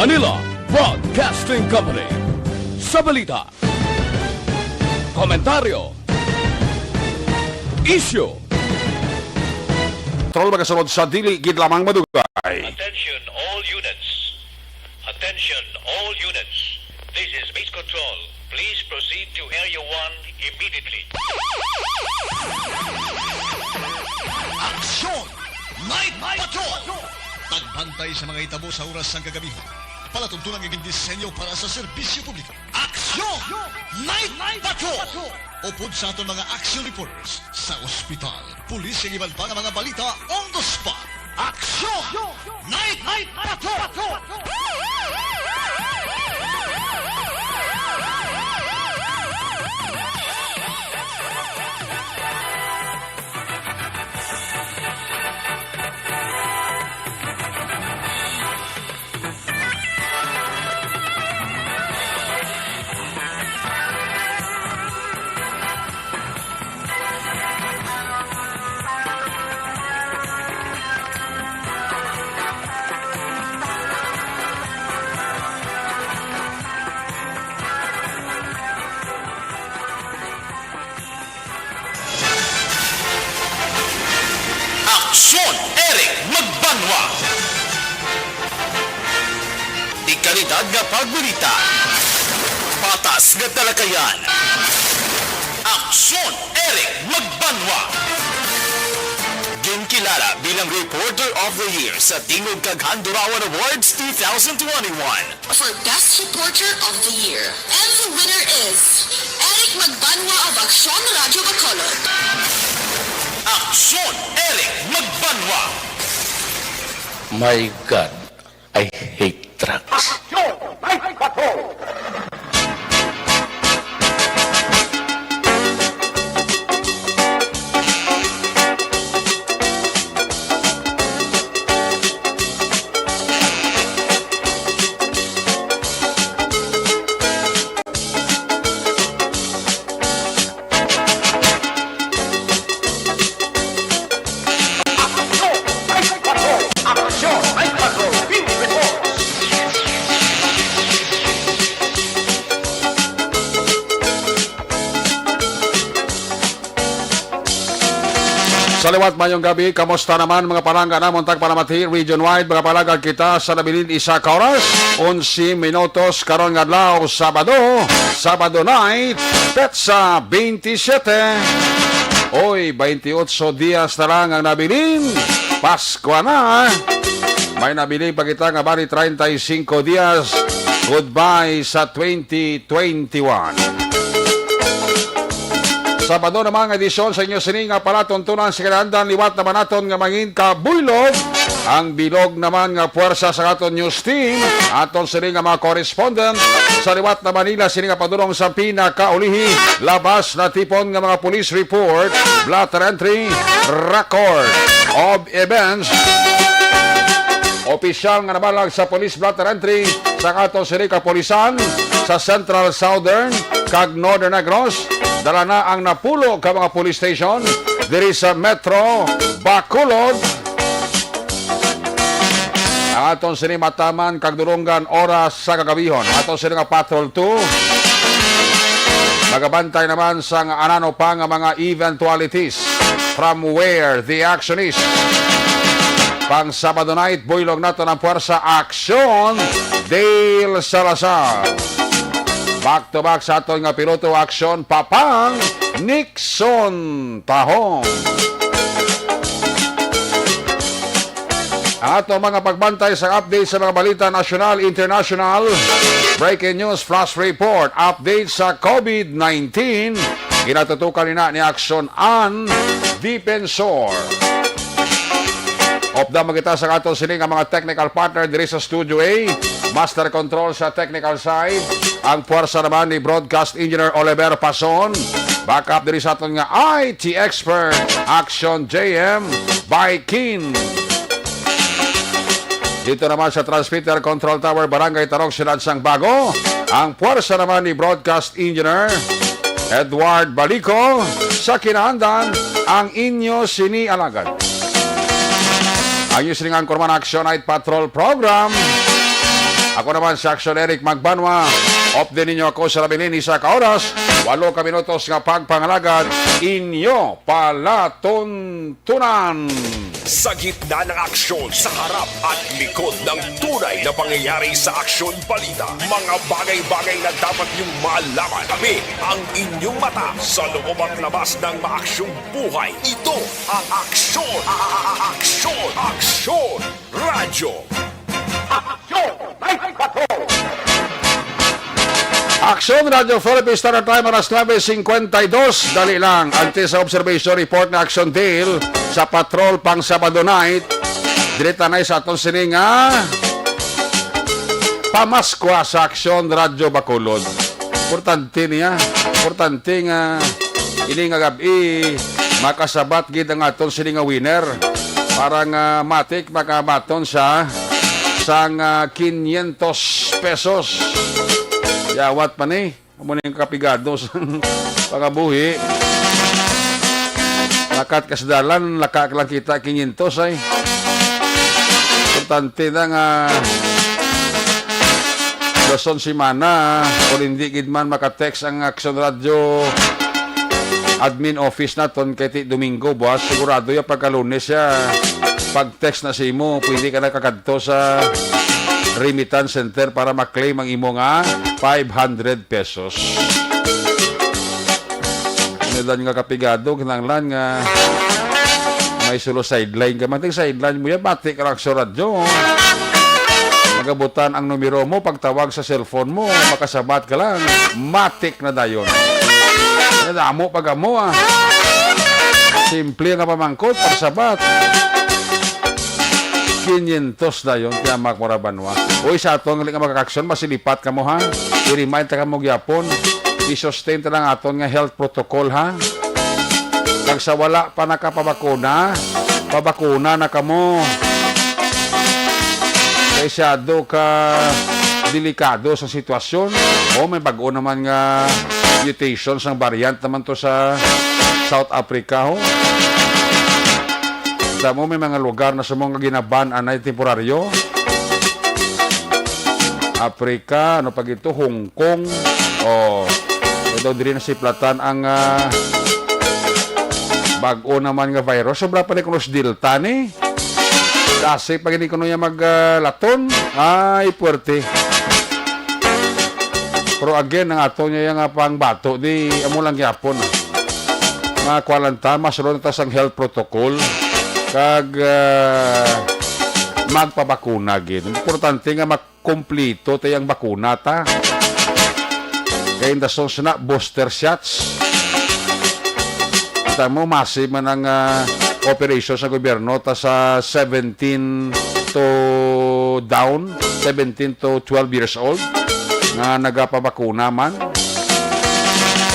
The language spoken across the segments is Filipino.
Manila Broadcasting Company. Sa balita, komentaryo, issue, Patrol magasunod sa dili gid lamang madugay. Attention all units. Attention all units. This is base control. Please proceed to Area 1 immediately. Aksyon! Night Patrol! Tagbantay sa mga itabo sa oras ng kagabihan. Palatuntunan ng disenyo para sa serbisyo publiko. Aksyon! Night Patrol! Upod sa aton mga action reporters sa ospital, pulis ang iban pa ng mga balita on the spot. Aksyon! Night Patrol! Aksyon Eric Magbanwa. Ikalidad nga pagbalita. Patas nga talakayan. Aksyon Eric Magbanwa. Ginkilala bilang Reporter of the Year sa Tingog Kaghandurawan Awards 2021. For Best Reporter of the Year. And the winner is Eric Magbanwa of Aksyon Radio Bacolod. Aksyon Eric Magbanwa. My God, I hate trucks. Sa liwat mayong gabi, kamusta naman mga palangga namon tagpalamati region-wide mga palangga kita sa nabilin isa ka oras 11 minutos karon nga adlaw Sabado night petsa 27 Oy 28 dias na lang ang nabilin Pasko na may nabilin pa kita nga bali 35 dias goodbye sa 2021. Sabado naman nga edisyon sa inyo sini nga palatuntunan sa kinaandan liwat naman naton nga mangin kabuylog. Ang bilog naman nga puwersa sa aton news team. Aton sini nga mga correspondent sa liwat na Manila sini nga padulong sa pinakaulihi. Labas na tipon nga mga police report, blotter entry, record of events. Opisyal nga nabalag sa police blotter entry sa aton sini kapolisan sa Central Southern kag Northern Negros. Dala na ang napulo ka mga police station diri sa Metro Bacolod. Ang aton sini mataman kag durunggan oras sa kagabihon. Aton sini nga Patrol 2. Magabantay naman sa anano pa nga mga eventualities from where the action is. Pang Sabado night, buylog nato ng puwersa Aksyon Dale Salazar. Back to back sa aton nga piloto aksyon Papang Nixon Tahong. Ang aton mga pagbantay sa update sa mga balita nasyonal, international, breaking news, flash report, update sa COVID-19. Ginatutukan ni Aksyon An Defensor. Opda magita sa aton sini nga mga technical partner diri sa Studio A. Master control sa technical side. Ang puwersa naman ni Broadcast Engineer Oliver Pason. Backup diri sa aton nga IT expert Action JM by Kin. Dito naman sa Transmitter Control Tower Barangay Tarok Sinansang Bago. Ang puwersa naman ni Broadcast Engineer Edward Balico. Sa kinaandan ang inyo sini alagad. Ang siningan Kurman Action Night Patrol Program Ako naman si Action Eric Magbanwa. Off din ninyo ako sa labilin isa ka oras. 8 ka minutos nga pagpangalagad. Inyo palatuntunan. Sa gitna ng aksyon, sa harap at likod ng tunay na pangyayari sa Aksyon Balita. Mga bagay-bagay na dapat niyong malaman. Kami ang inyong mata sa loob at labas ng maaksyong buhay. Ito ang Aksyon! Aksyon! Aksyon! Radyo! Aksyon Radio Philippines Standard Time aras 9:52. Dali lang antes sa observation report na Action Deal sa patrol pang Sabado night. Direta na sa atong sininga pamaskwa sa Aksyon Radio Bacolod. Importante niya. Importante nga ini nga gabi makasabat gid ang atong sininga winner. Para nga matik makabaton sa sang 500 pesos. Yawat pa ni. Muna yung kapigado sa pagabuhi. Lakat kasdalan, lakak lang kita 500 ay. Importante na nga Dason si Mana kung hindi gidman makatext ang Action Radio admin office naton kay Domingo boss. Sigurado yung pagkalunes siya. Pag-text na si imo, pwede ka na kakadto sa remittance center para maklaim ang imo nga 500 pesos. Nidan nga kapigado, kinanglan nga may solo sideline ka. Mating sideline mo yan, batik ka lang sa radyo. Magabutan ang numero mo, pagtawag sa cellphone mo, makasabat ka lang. Matik na dayon. Nadamo pag mo ah. Simple nga pamangkot, pagsabat. 500 na yun, kaya makmurabanwa. Uy, sa aton nga makakaksyon, masilipat ka mo ha. I-remind ka mo gyapon. I-sustain ta lang aton nga health protocol ha. Kag sa wala pa nakapabakuna, pabakuna na ka mo. Kaysyado ka delikado sa sitwasyon. O may bago naman nga mutations ng variant naman to sa South Africa ho. Mo may mga lugar na sa mga ginaban anay temporaryo. Africa, ano pag ito, Hong Kong. Ito din na si Platan ang bago naman nga virus. Sobra pa rin kunos Delta ni. Kasi pag hindi kuno niya maglaton, ay puwerte. Pero again, ang ato niya yung pang bato, di amo lang yapon. Mga kwalanta, masunod na ang health protocol. Kag magpabakuna gid. Importante nga makomplito tayang bakuna ta. Kaya dason na booster shots. Tamo massive man ang operation sa gobyerno ta sa 17 to down, 17 to 12 years old nga nagapabakuna man.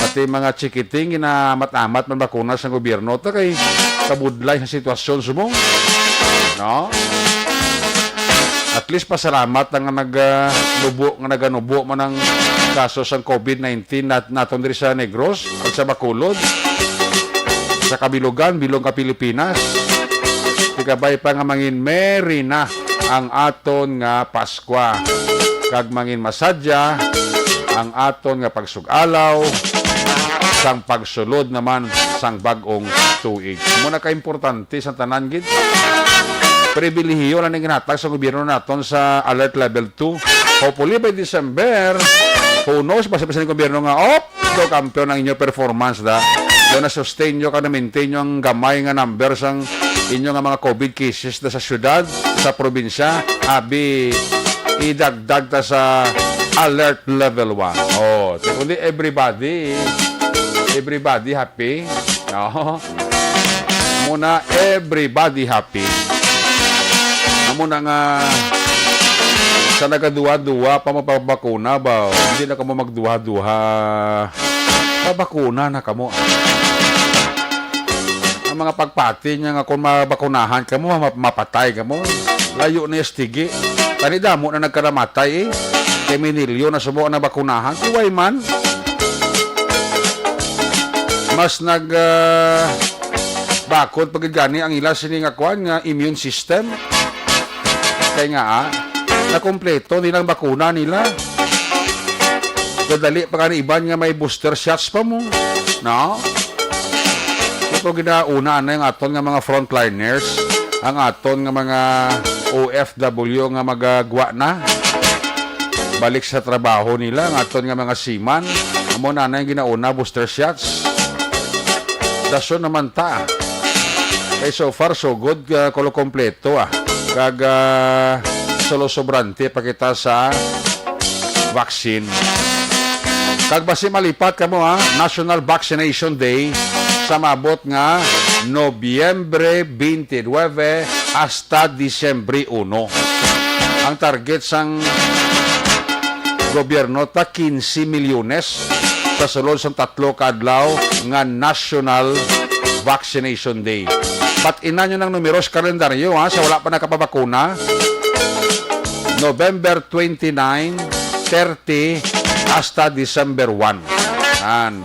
Pati mga chikiting ginamat-amat man bakuna sa gobyerno ta kay kabudlay sa sitwasyon sumo. No? At least pasalamat nga naganubo man ang kaso sa COVID-19 naton diri sa Negros at sa Bacolod. Sa kabilugan, bilong ka Pilipinas. Tikabay pa nga mangin merry na ang aton nga Paskwa. Kag mangin masadya ang aton nga pagsugalaw sang pagsulod naman sang bagong tuig. Muna ka-importante sa tanan gid. Pribilehiyo na ning ginhatag sa gobyerno naton sa alert level 2. Hopefully by December, who knows, basta ng gobyerno nga, do kampiyon ang inyo performance da. Do na sustain nyo ka na maintain nyo ang gamay nga number sang inyo nga mga COVID cases da sa syudad, sa probinsya, abi idagdag ta sa alert level 1. Kundi everybody happy. No? Muna everybody happy. Muna nga sa nagaduha-duha pa mapabakuna ba? Hindi na ka mo magduha-duha. Pabakuna na ka mo. Ang mga pagpati niya nga kung mabakunahan ka mo, mapatay ka mo. Layo na yastigi. Tanida mo na nagkaramatay Kay Minilyo na subukan na bakunahan. Iway man. Mas bakod pagigani ang ila siningakuan nga immune system. Kaya nga na kumpleto nilang bakuna nila. Kadali pa nga iban nga may booster shots pa mo. No? Ito ginauna na yung aton nga mga frontliners, ang aton nga mga OFW nga magagwa na. Balik sa trabaho nila, ang aton nga mga seaman, amo na yung ginauna booster shots. Daso naman ta. Eh, so far, so good. Kulo kompleto, Kag solo sobrante pa kita sa vaccine. Kag basi malipat ka mo, National Vaccination Day sa mabot nga Nobyembre 29 hasta Disyembre 1. Ang target sang gobyerno ta 15 milyones sa sulod sang 3 kadlaw nga National Vaccination Day. Ba't-ina nyo ng numeros kalendaryo sa wala pa nakapabakuna. November 29, 30, hasta December 1. Yan.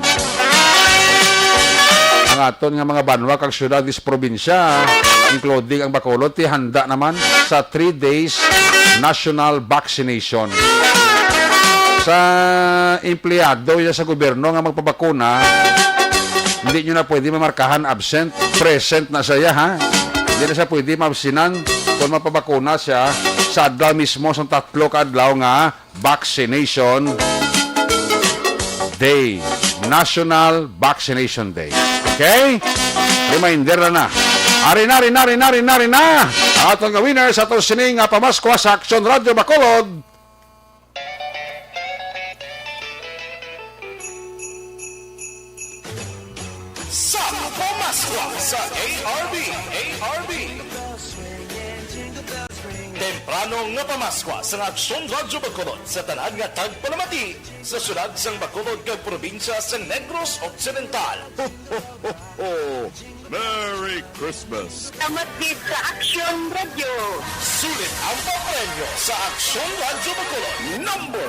Ang aton nga mga banwa kag syudad is probinsya, including ang Bacolod, handa naman sa 3 days national vaccination. Sa empleyado sa gobyerno nga magpabakuna, hindi nyo na pwede mamarkahan absent, present na siya, Hindi na siya pwede mabsinan kung mapabakuna siya sa adlaw mismo sa 3 kadlaw nga vaccination day. National Vaccination Day. Okay? Reminder na. Ari na. Ang atong winner sa itong sining pamasko sa Action Radio Bacolod. Sa Pamaswa sa ARB. Temprano nga Pamaswa sa Aksyon Radyo Bacolod sa tanan nga tagpalamati sa syudad sang Bacolod kag probinsya sa Negros Occidental. Ho, ho, ho, ho. Merry Christmas! Salamat din sa Action Radio. Sulit ang papremyo sa Aksyon Radyo Bacolod. Number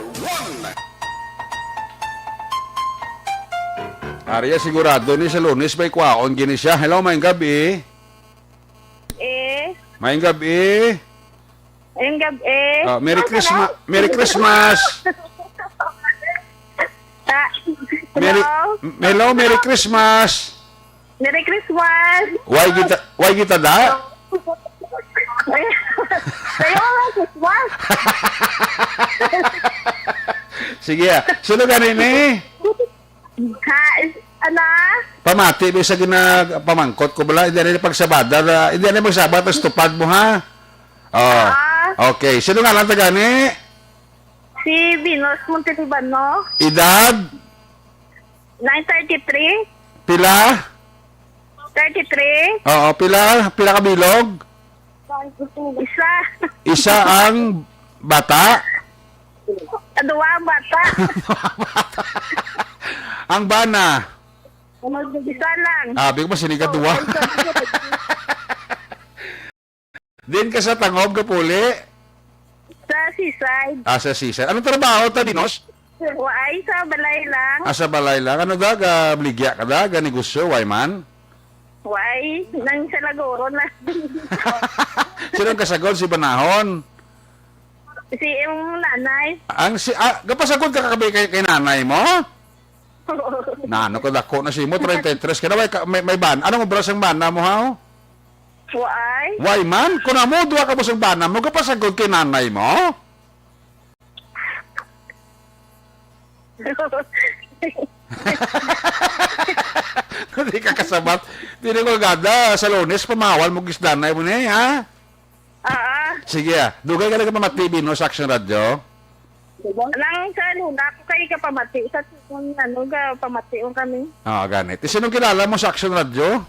1! Ariya sigurado ni sa Lunes may kwaon gini siya. Hello, maayong gabi. Maayong gabi. Ayun gabi. Merry Christmas. Merry Christmas. Hello, Merry Christmas. Merry Christmas. Why kita da? Kayo ang Christmas. Sige, sino ganin eh? Ha, ano? Pamati, bisa pamangkot ko bala. Hindi na pagsabada. Hindi na magsabat, mas tupad mo ha? Oh. Okay, sino nga lang tagani? Si Venus Montelibano. Edad? 933. Pila? 33. Oo, pila? Pila kabilog? Isa. Isa ang bata? Dua ang bata. Ang bana? Isa lang. Bigyan mo sinigat dua. Din ka sa tangob ka puli? Sa seaside. Sa seaside. Anong trabaho ta, Dinos? Ay, sa balay lang. Sa balay lang. Ano da? Bligya ka da? Negosyo, why man? Why? Nang sa Lagoro na. Sino ang kasagod? Si Banahon? Si yung nanay. Kapasagod ka kakabi kay nanay mo? Ano ko dako na si mo 33 ka na may ban. Anong obras ang bana mo ha? Why? Why man? Kung mo duwa ka mo sa bana mo kapasagod kay nanay mo? Hindi ka kasabat. Hindi ko gada sa Lunes pamawal mo gisdanay mo ni ha? Sige, dugay ka lang pamati no sa Action Radio. Lang sa luna ko kayo kapamati. Sa pamati yung kami. Ganit. Sino kilala mo sa Action Radio?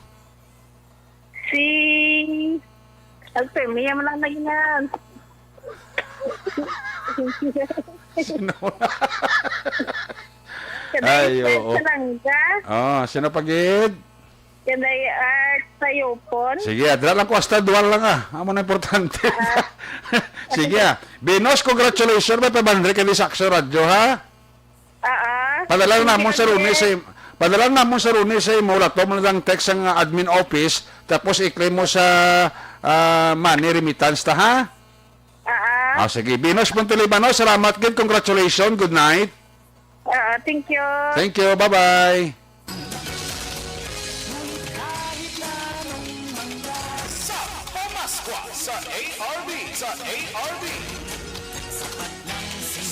Si... Alpemia mo lang naging yan. Sino? Ay, oo. Sino pagid? Kanday art sa yupon. Sige, dala lang ko hasta dual lang Amo na importante. Sige. Binos, congratulations. May pabandre ka sa Action Radio, ha? Padala na mo sa Lunes ay mula to mo lang text ang admin office tapos i-claim mo sa money remittance ta, ha? Sige. Binos Montelibanos, salamat gid. Congratulations. Good night. Thank you. Thank you. Bye-bye. Sa Pamasqua sa ARB.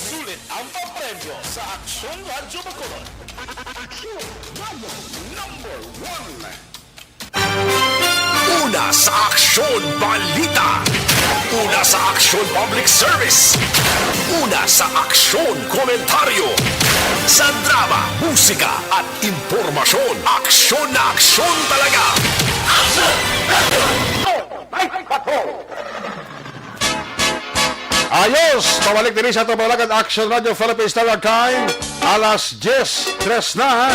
Sulit ang papremyo sa Aksyon Radyo Bacolod. Aksyon Radyo number 1. Una sa Aksyon Balita. Una sa Aksyon Public Service. Una sa Aksyon Komentaryo. Sa drama, musika at impormasyon. Aksyon na aksyon talaga. Ayos! Pabalik din sa ito Balagad Action Radio Philippines Standard Time. Alas 10:03 na.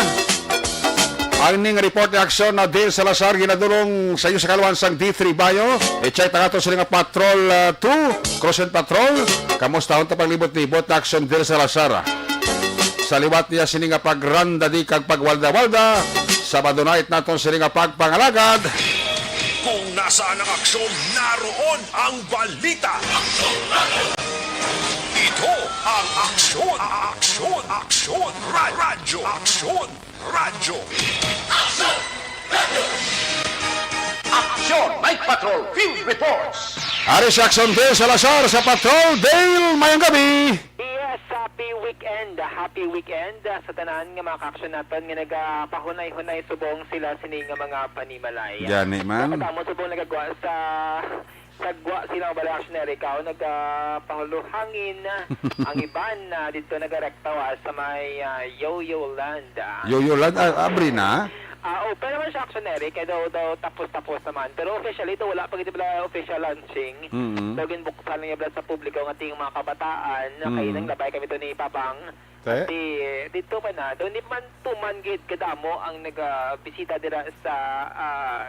Ang ning report ni aksyon na Dale Salazar ginadulong sa iyo sa kaluwansang D3 Bayo. I-check na nga ito sila nga Patrol 2, Crossing Patrol. Kamusta hon paglibot-libot na aksyon Dale Salazar. Sa liwat niya sini nga pagranda di kag pagwalda-walda. Sabado night naton sini nga pagpangalagad. Kung nasaan ang aksyon, naroon ang balita. Ito ang aksyon, radyo, radyo. Aksyon Night Patrol Field Reports. Ari si Action Dale Salazar sa Patrol. Dale, mayang gabi. Yes, happy weekend sa tanan nga mga ka-action natin nga nagapahunay-hunay subong sila sini nga mga panimalay. Gani man. Katamo subong nagagwa sa sagwa sila ang balay actionary kao nagpahuluhangin ang iban dito nagarektawa sa may Yo-Yo Land. Yoyoland, abri na. Pero naman siya actionary, kaya daw tapos-tapos naman. Pero officially, ito wala pag ito pala official launching. Daw ginbuksan lang yung sa publiko ng ating mga kabataan na kayo nang labay kami ito ni Papang. Kasi dito pa na, doon di man tumangid kadamo ang nagbisita dira sa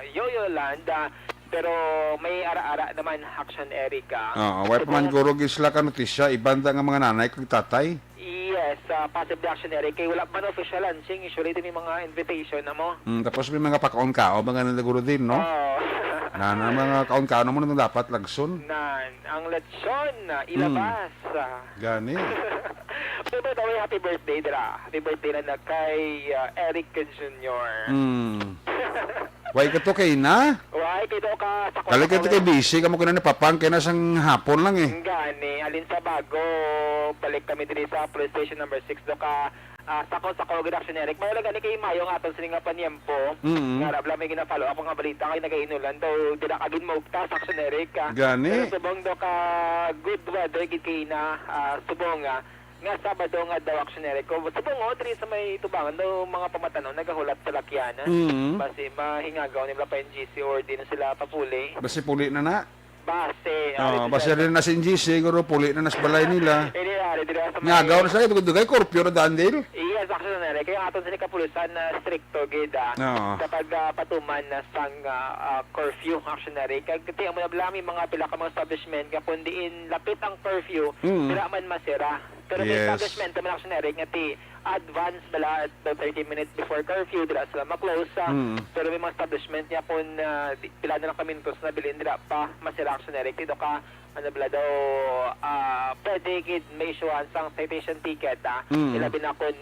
Yo-Yo Land. Pero may ara-ara naman action Erica. Why pa man guro gisla ka notisya, ibanda nga mga nanay kag tatay. Yes, possibly action Erica. Kaya wala pa na official launching. Usually ito may mga invitation na mo. Tapos may mga pakaon-kao, mga nalaguro din, no? Na mga kaon-kao naman nang dapat lagson. Ang lechon, ilabas. Gani. Pero by the way, happy birthday, Dra. Happy birthday na kay Eric Jr. Why ka to kay na? Why, kito ka sa Kali ka to kay busy, kamo ko na napapang, kaya nasang hapon lang eh. Gani, alin sa bago, balik kami dito sa police station number 6 do ka sako good action Eric. May gani kay Mayo nga atong sininga panyempo. Nga rabla may gina-follow up nga balita kay nagainulan daw dira kagin mo ta sa action Eric. Gani. Pero subong do ka good weather gid kay na subong nga Sabado nga daw action Eric. Subong diri sa may tubangan daw mga pamatanon nagahulat sa lakyan. Basi mahingagaw nila pa NGC or di na sila papuli. Basi puli na na. Base. Basi rin na si NGC, siguro puli na nas balay nila. Nga Ngagaw na sila, dugay korpyo na dandil. Yes, action na rin. Kaya aton sa kapulisan na stricto gida kapag patuman na sang curfew action na rin. Kaya mo na blami mga pila ka mga establishment kaya kundiin lapit ang curfew, sila man masira. Pero may establishment naman action na rin nga ti advance bala at 30 minutes before curfew dila sila ma-close. Pero may mga establishment niya po pila na lang kamintos na bilhin dila pa masira action na rin. Dito ka ano bala daw pwede gid may issuance ang citation ticket ilabi na kun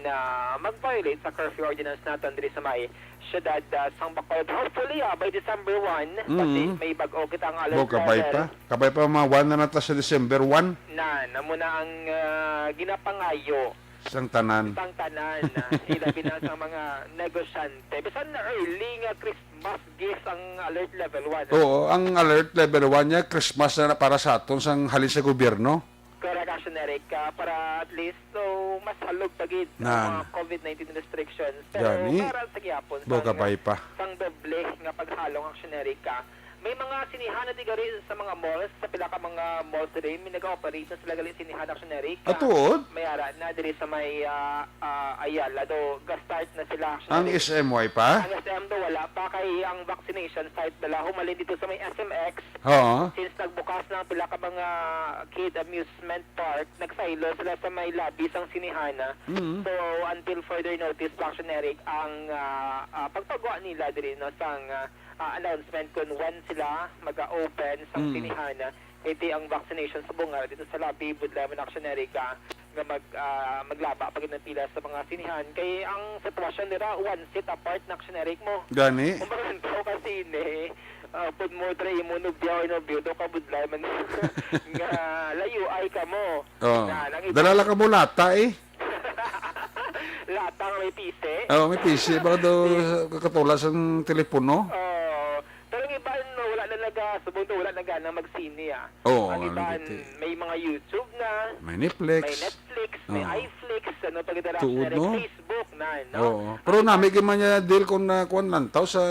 mag-violate sa curfew ordinance natin diri sa may syudad sang Bacolod. Hopefully by December 1 kasi may bag-o kita ang alert kabay pa mga 1 na nata sa December 1 namo na ang ginapangayo sang tanan ilabi na sa mga negosyante bisan na early nga Christmas gifts ang alert level 1. Oo, ang alert level 1 niya Christmas na para sa aton sang halin sa gobyerno. Correct, action Eric, para at least so mas halog pagid ang mga COVID-19 restrictions. Pero para sa gyapon sang doble nga paghalong action Eric. May mga sinihan na tigari sa mga malls, sa pila ka mga malls today, may nag-operate na sila galing sinihan action Eric. Atuod? May ara na diri sa may Ayala do ga-start na sila action ang Eric. SMY pa? Ang SM do wala pa kay ang vaccination site dala humalin dito sa may SMX. Since nagbukas na pila ka mga kid amusement park, nagsaylo sila sa may lobby sang sinihana. So until further notice action Eric ang pagpagawa nila diri no sang announcement kung when sila mag-open sa sinihana iti ang vaccination sa bunga dito sa labi budlaman actionary ka nga maglaba pag pila sa mga sinihan kay ang sitwasyon nila one seat apart na actionary mo. Gani. Kumbaga ko kasi pud mo try mo no biyaw no biyo ka budlaman nga layo ay ka mo. Oh. Dalala ka mo lata eh. Latang may pise. Oh, may PC ba daw kakatulas ang telepono? Pero ang iba wala na subong to wala na gana magsini Oo, ang iba nalagiti. may mga YouTube na, May Netflix. may Netflix, may Oo. iFlix, ano pagdara Tuod, na no? Facebook na, no? Oo. Pero nami man niya deal kung na kuan lantaw sa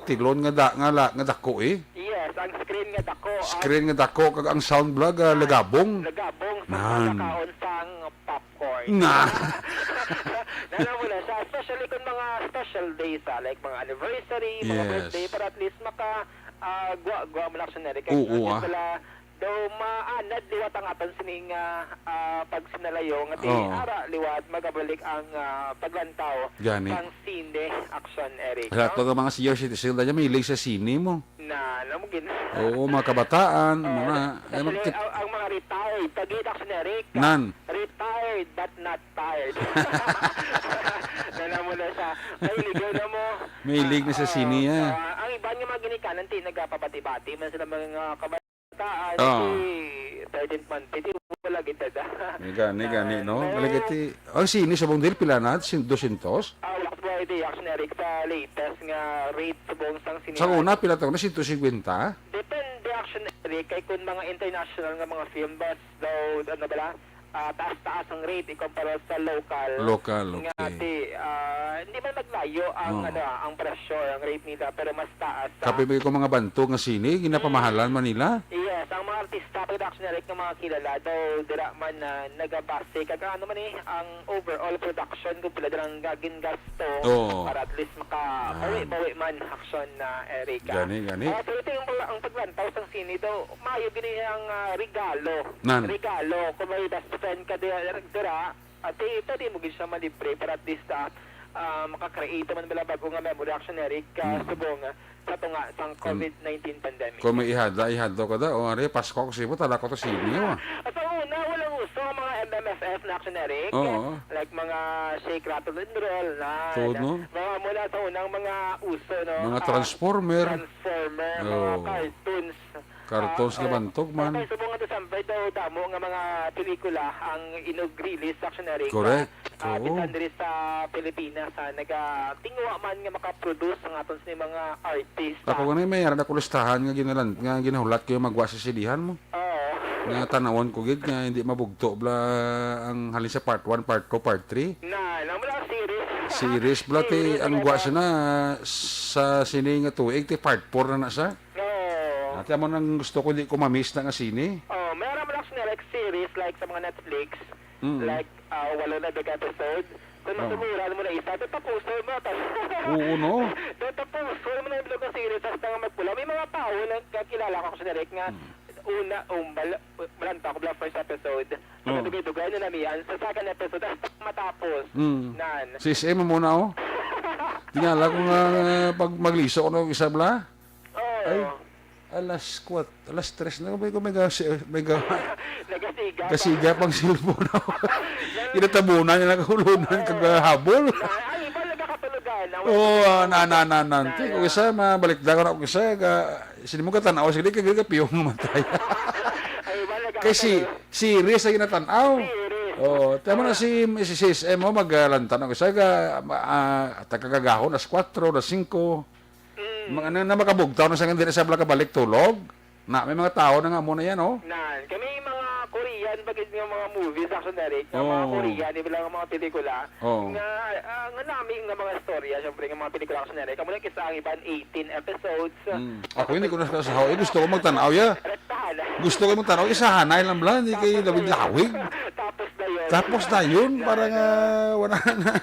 tilon nga dako eh. Yes, ang screen nga dako. Screen nga dako kag ang sound vlog lagabong. Lagabong sa Nan. pagkakaon sang popcorn. Na. Nana mo na siya, especially kung mga special days, like mga anniversary, mga Yes. birthday, para at least gwa mo na siya na rin. Oo, Wala, daw maanad liwat ang aton sining pag sinalayo nga di Oo. ara liwat magabalik ang paglantaw Gani. ng Cine Action Eric. Lahat No? ng mga senior citizen dahil may hilig sa sine mo. Na namugin. Oo, mga kabataan, mga Actually, ang mga retired, tagit Action Eric. Nan. Retired but not tired. Nana mo na siya. Ay, ligaw na mo. May hilig na sa sine Ang iba nga mga ginikanan, nagpapabati-bati man sila mga kabataan. Oo. 13th month, iti wala kita da. Gani, no? Malagiti. Ang sine sa bundil, pila na? 200? Wala ko ba iti Action Eric sa latest nga rate sa buong sang sinihan. Sa una, pila taon na? 150? Depende Action Eric, kay kung mga international nga mga film bus daw, ano bala, taas-taas ang rate ikumpara sa local. Local, Nga okay. hindi man maglayo ang Oo. ang presyo, ang rate nila, pero mas taas. Kapibigay ko mga bantog nga sine, ginapamahalan Manila. Yes, ang mga artista production Eric ng mga kilala daw dira man na nagabase kag ano man ang overall production kung pila dirang gagin gasto Oo. para at least bawi man action na Eric. Gani. Pero ito yung ang paglantaw sa sine daw, mayo gini ang regalo. Nan. Regalo kung may best friend ka dira at ito di mo gid siya malibre para at least maka-create man bala bago nga memory action Eric subong sa tunga sang COVID-19 pandemic. Kung may ihadlo ka da, o ari, Pasko ko siya po, tala ko to sine mo. At sa una, walang uso ang mga MMFF na action Eric. Oo. Like mga Shake, Rattle, and Roll na. Tuod, no? Mga mula sa unang mga uso, no? Mga Transformer. Transformer, Oo. mga cartoons. Cartoons na bantog man. Okay, subong nga December daw damo nga mga pelikula ang inog-release action Eric. Correct. Oo. Bisan diri sa Pilipinas nagatingwa man nga makaproduce ang aton sa mga artist. Ako ganun may yaran ako listahan nga ginahulat ko yung magwa sa silihan mo. Oo. Nga tanawon ko gid nga hindi mabugto bla ang halin sa part 1, part 2, part 3. Namula series. Series bla ti ang gwa siya na sa sine nga tuig ti part 4 na siya. Oo. At mo nang gusto ko di ko ma-miss na nga sine. Oh, meron man ako like series like sa mga Netflix. Like walo na episode. Kung masuburan mo na isa, tapuso mo. Oo, no? Tapuso mo na yung vlog ng series hasta nga magpula. May mga tao na kakilala ko sa direct nga balanta ko bla first episode. Dugay-dugay na namiyan sa second episode hasta matapos. Nan. Sis, mo muna oh. Tingala ko nga pag magliso ko ng isa bla. Oh. Ay, alas 3 na ko may Nagasiga. kasiga pang cellphone ako. Kinatabunan niya nakahulunan kagahabol. Ay, iba nagkakatulugan. Oo, nanti ko isa mabalik da ko na ko isa sini mo katanaw sige kag piyong matay. Ay, iba Kasi series ay ginatanaw. Oh, tama na si Mrs. mo maglantan ako isa tagagahon alas 4, alas 5. Mga na makabugtaw na sa hindi na sa bala kabalik tulog. Na may mga tao na nga muna yan, oh. Nan, kami mga Korean bagay nga mga movies action Eric, nga mga Korean, di ba lang mga pelikula. Nga namin nga mga storya, syempre nga mga pelikula action Eric. Kamo lang kisa ang iban 18 episodes. Ako hindi ko nasasahaw. Gusto ko magtanaw ya. Rektahan. Gusto ko magtanaw isa hanay lang bla, hindi kay David Lawig. Tapos na yun, parang wala na.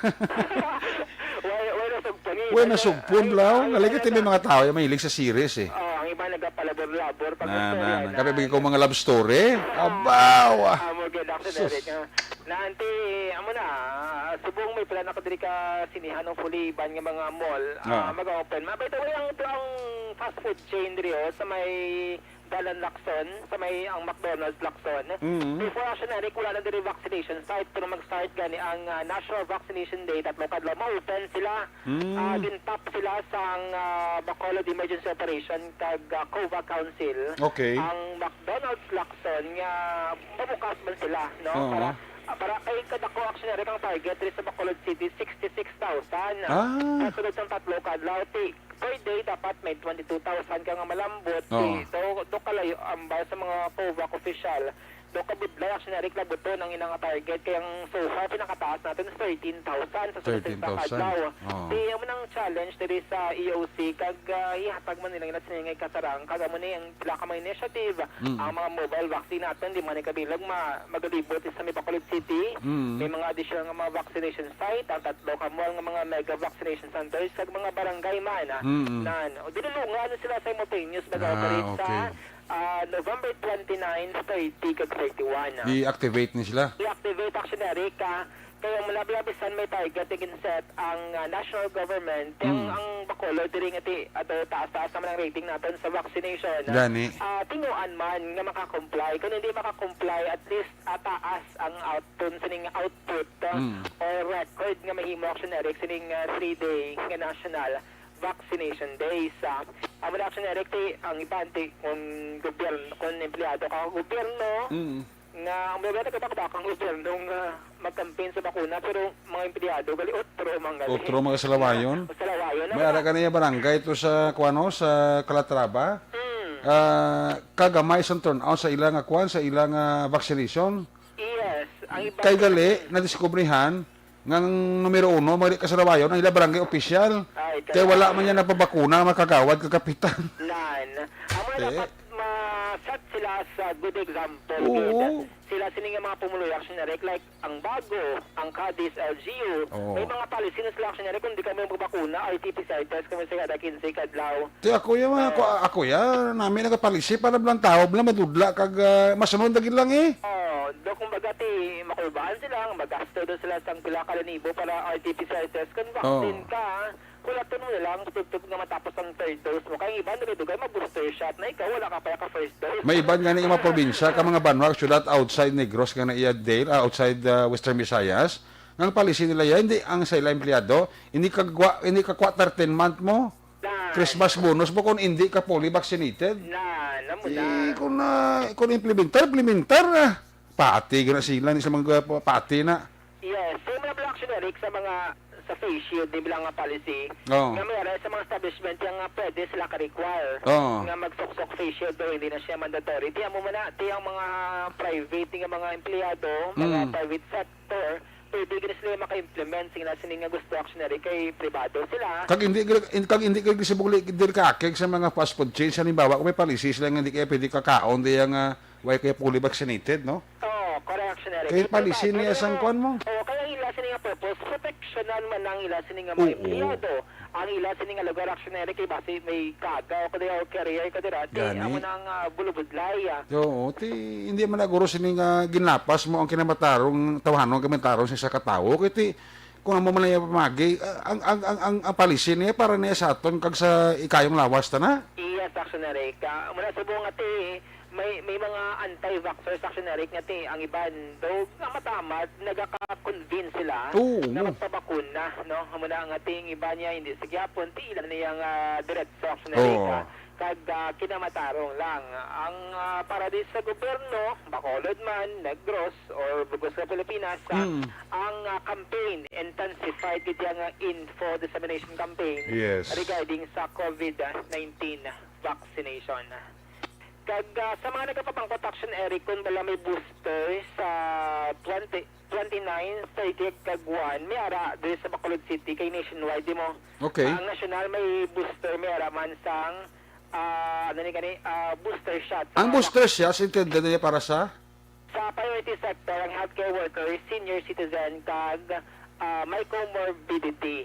Wala na sugpon bla. Nalagay may mga tao yung mahilig sa series eh. Ang iba nagpalabor-labor pag Kapibigay ko mga love story. Abaw! Amo gid action Eric. Nanti amo na subong may plan ako diri ka sinihan ng Fuliban nga mga mall mag-open. Mabay to ang fast food chain diri sa may Dalan Lacson, sa may ang McDonald's Lacson. Before actually, wala na diri vaccination site, pero mag-start gani ang National Vaccination Day at makadlaw ma-open sila. Gintap sila sa Bacolod Emergency Operation kag COVA Council. Okay. Ang McDonald's Lacson nga mabukas man sila, no? Para kay kadako actually kang target diri sa Bacolod City 66,000. Kasunod sa tatlo kadlaw per day dapat may 22,000 ka nga malambot. So do kalayo ambal sa mga COVAC official. Do kabudlay actually klabuto ng inang target kay ang so far pinakataas natin 13,000 sa susunod sa kadlaw. Di mo nang challenge diri sa EOC kag ihatag man nila siningay kasarang kag mo ni ang pila ka mga initiative ang mga mobile vaccine natin di man kabilang magalibot sa may Bacolod City. May mga additional nga mga vaccination site ang tatlo ka mo nga mga mega vaccination centers kag mga barangay man nan o dinulungan sila simultaneous nag-operate sa November 29, 30 kag 31. I-activate ni sila. I-activate actually ka kaya malabisan may target set ang national government ang Bacolod diri nga taas-taas naman ang rating natin sa vaccination. Gani. Tinguan man nga makakomply kung hindi makakomply at least taas ang output or record nga mahimo actually sining 3-day nga national vaccination days. Ang action directly ang ibante kung gobyerno, kung empleyado ka gobyerno, nga ang mga katakbakang gobyerno mag-campaign sa bakuna, pero mga empleyado gali otro mga salawayon. May ara kaniya barangay ito sa kuano sa Calatrava. Kagamay sa turnout sa ilang sa ilang vaccination. Yes, ang iba Kay gali na diskubrihan ngang numero 1 mga kasalawayon ang ilang barangay official. Kaya wala man yan napabakuna makagawad kakapitan. Ang mga dapat ma-set sila sa good example. Oo. Sila sining mga pumuloy actionary like ang Bago, ang Cadiz, LGU. May mga policy na sila actionary kung di kami magbakuna, RT-PCR test kami sa kada 15 kadlaw. Ako namin nagapalisi para blang tao blang madudla kag masunod dagin lang eh. Do kung bagati makulbaan sila, magasto do sila sang pila ka libo para RT-PCR test kung vaccine ka. Kula to mo lang tutug nga matapos ang third dose mo. Kaya iba dugay mag-booster shot na ikaw wala ka pa ka first dose. May iban nga na mga probinsya ka mga banwag syudad outside Negros nga na iya Dale, outside Western Visayas. Ang policy nila yan, hindi ang sa ilang empleyado, hindi ka quarter 10 month mo. Christmas bonus mo kung hindi ka fully vaccinated. Kung implementar. Pati gana sila ni sa mga pati na. Yes, same na action Eric sa mga sa face shield di bilang nga policy. Nga mayroon sa mga establishment yung pwede sila ka-require nga magsuksok face shield do hindi na siya mandatory. Tiyan mo muna, tiyang mga private nga mga empleyado, mga private sector, pwede gina sila maka-implement sila sining nga gusto actionary kay privado sila. Kag hindi ka gisibugli dir kakeg sa mga fast food chains halimbawa kung may policy sila nga hindi kaya pwede kakaon di nga why kaya fully vaccinated, no? Correct. Kaya policy niya sang kwan mo. Kaya ila sining nga purpose, protectionan man ang ila sining nga mga empleyado. Ang ila sining nga lugar actionary kay base may kagaw kada o career kada rati amo nang bulubudlay. Hindi man naguro sining ginapas mo ang kinamatarong tawhanon komentarong sa katao kiti kung amo man yung pamagi ang policy niya para niya sa aton kag sa ikayong lawas ta na. Yes, actionary ka. Muna sa buong ati may mga anti-vaxxers actionary nga ti ang iban do nga matamat nagaka-convince sila na magpabakuna no muna ang ating iba niya hindi sigyapon ti ilan niyang diretso actionary kag kinamatarong lang ang para di sa gobyerno Bacolod man Negros or Bugos sa Pilipinas ang campaign intensified gid ang info dissemination campaign regarding sa COVID-19 vaccination. Kag sa mga nagpapangkot action Eric kung bala may booster sa 29, 30 kag 1 may ara dito sa Bacolod City kay nationwide di mo. Ang national may booster may ara man sang booster shot. Ang booster shot intended niya para sa priority sector ang healthcare workers, senior citizen kag may comorbidity.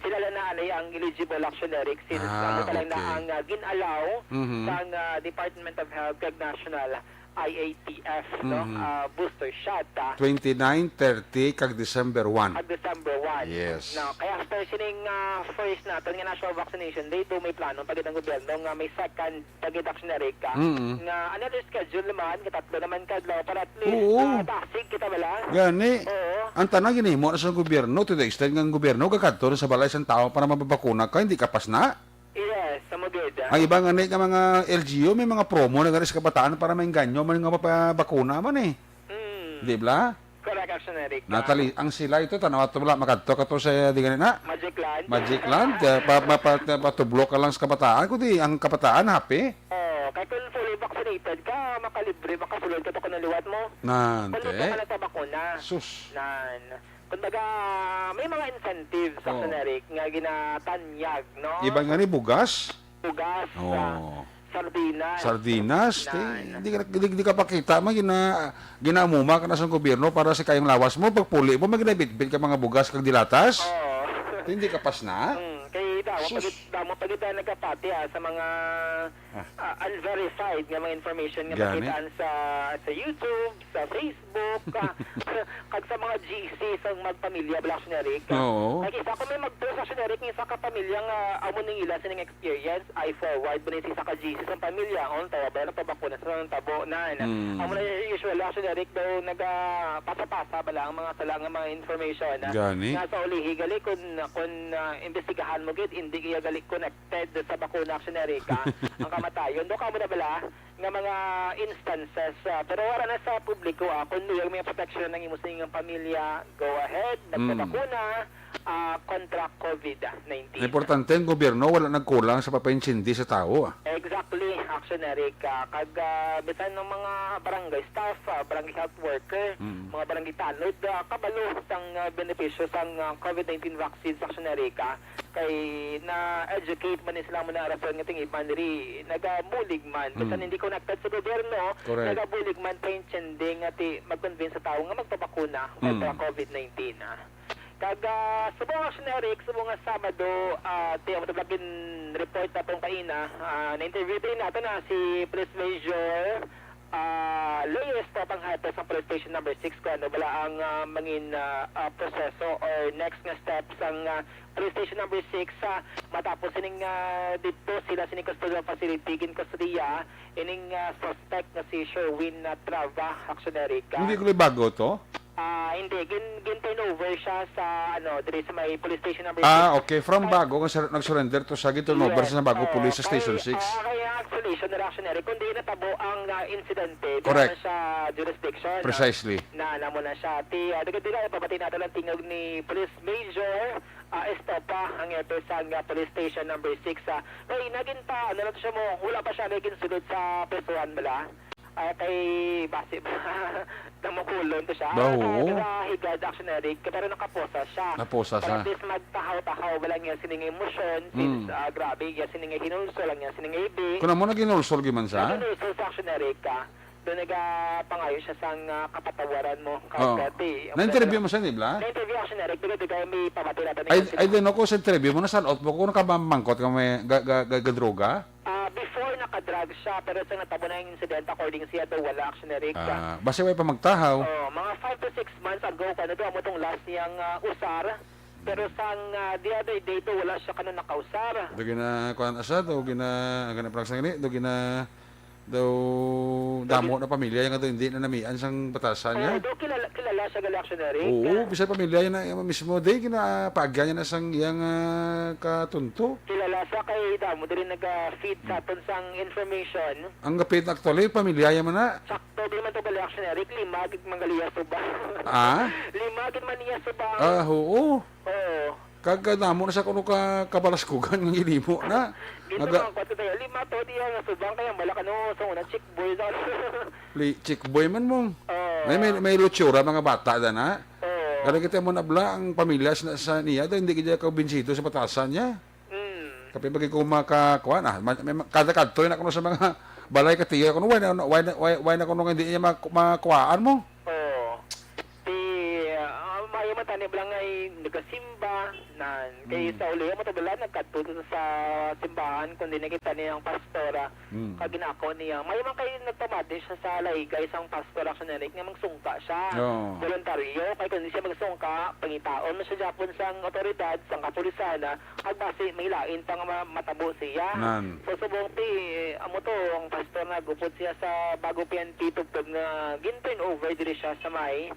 Sila na alay ang eligible actionary since lang na ang ginalaw sa Department of Health kag National IATF no booster shot 29, 30 kag December 1. at December 1. Yes. No, kaya after sining first natin nga national vaccination day, do may plano pagit ang gobyerno nga may second pagit vaccinary ka. Nga another schedule naman, katatlo naman kadlaw para at least Oo. tasig kita bala. Gani. Oo. Ang tanang ginimo na sa gobyerno, to the extent ng gobyerno, kakadto sa balay sa tao para mababakuna ka, hindi ka pas na. Yes, sa maganda. Ang ibang nga mga LGU, may mga promo na garis kabataan para mainganyo, man nga mapabakuna man eh. Di ba? Correct, vaccinary ka. Natalie, ang sila ito, tanaw at tumula, makadto ka to sa, di ganun na, Magic Land. Magic Land, patublo ka lang sa kabataan, kundi ang kabataan, happy. Oh, kaya kung fully vaccinated ka, makalibre, makasulod ka to kung naliwat mo. Nante. Kung ka na sa bakuna. Sus. Kumbaga, may mga incentives sa generic nga ginatanyag, no? Ibang nga ni bugas. Bugas, Oh. sardinas. Sardinas. Hindi ka pakita, ginamuma ka na sa gobyerno para sa kayang lawas mo. Pagpuli mo, maginabitbit ka mga bugas kag dilatas. Oh. Hindi ka pas na. Kaya Sus. pagit tayo nagkapati sa mga unverified nga mga information nga Gani. makitaan sa YouTube, sa Facebook, kag sa mga GC sa magpamilya bala generic. Oo. Kaya isa ko may mag-post sa generic ng isa ka pamilya nga amo ning ila sa ning experience, I forward ba sa isa ka GC sa pamilya on tawa ba na pabakuna sa ng tabo na. Amo na usual la generic daw pasa-pasa bala ang mga sala nga mga information Gani. nga sa ulihi gali kung investigahan mo gid hindi kaya gali connected sa bakuna generic ang kamatayon do kamo na bala nga mga instances pero wala na sa publiko kung yung mga protection ng imo sa inyong pamilya go ahead nagpabakuna kontra COVID-19. Importante ang gobyerno, wala nagkulang sa papainchindi sa tao. Exactly, actionary ka. Kag bisan ng mga barangay staff, barangay health worker, mga barangay tanod, kabalo sang benepisyo sang COVID-19 vaccines actionary ka. Kay na-educate man sila mo na rason nga tingin diri nagabulig man. Bisan hindi connected sa gobyerno, Correct. nagabulig man pa yung tsending at mag-convince sa tao nga magpabakuna kontra COVID-19. Kaga sa mga generic, sa mga Sabado, tiyo matabagin report na itong kaina, na-interview din natin na si Police Major Lewis Papanghato sa Police Station number 6 kung ano bala ang mangin proseso or next nga steps ang Police Station number 6 matapos sining dito sila sining custodial facility kin kustodiya ining suspect na si Sherwin Trava actionary ka. Hindi ko bago to? Hindi. Gin-turnover siya sa, diri sa may police station number 6. Okay. From bago, nag-surrender to sa turnover sa bago police sa station 6. Kaya actually, siya reactionary. Kundi natabo ang insidente. Correct. Sa jurisdiction. Precisely. Namo na siya. Dagad-dagad, pabati natin ang tingog ni Police Major Estopa, ang eto sa police station number 6. Kaya naging pa, na siya mo, wala pa siya naging sunod sa presuhan bala. Kay Basib. Namukulon to siya. Oo. Higad actionary, pero nakaposa siya. Naposa siya. Para at least magtahaw-tahaw, wala niya sining emosyon, since grabe, yan sining hinulso, lang yan sining ibi. Kung mo nag-inulsol giman sa? Hinulso sa actionary ka, doon nagapangayo siya sa kapatawaran mo. Na-interview mo siya, di ba? Na-interview actionary, pero di kayo may pamati natin. I don't know kung sa interview mo, nasa out mo, kung nakabamangkot ka may gadroga? Before nakadrag siya, pero sa natabo na yung incident, according siya daw wala actionary ka. Basta way pa magtahaw. Mga 5 to 6 months ago, nagawa mo itong last niyang usar, pero sang the other day to wala siya kanang nakausar. Do gina kuan asa do gina gana praksa gani do gina daw damo na pamilya yung hindi na namian sang batasan niya. Do kilala siya gal actionary. Oo, bisan pamilya na mismo day gina paagya niya na sang iyang katunto. Kilala siya kay damo diri naga-feed sa aton sang information. Ang gapit actually pamilya man na. Sakto din man to gal actionary, lima gid mangaliya suba. Lima gid man niya suba. Oo. Oo. Kagdamo na sa kuno ka kabalaskugan ng ilimo na. Naga lima to diya nga subang kaya malaka no sa una chick boy daw. Chick boy man mo. May lutsura mga bata da na. Kada kita mo nabla ang pamilya sa niya do hindi kaya kaubinsido sa batasan niya. Kapag bagi ko makakuan kada kadto na kuno sa mga balay katiya kuno why na kuno hindi niya makuhaan mo. Mayo matani nablangay nagasimba na kay sa uli mo tabala nagkatuto sa simbahan kundi nakita niyang pastora kag ginako niya may man kay nagpamati siya sa laygay isang pastor actually nga magsungka siya voluntaryo kay kundi siya magsungka pangitaon mo siya Japon sang otoridad sang kapulisana ag base may lain pang matabo siya so subong ti amo to ang pastor nagupod siya sa bago PNP tugtog nga ginturn over diri siya sa may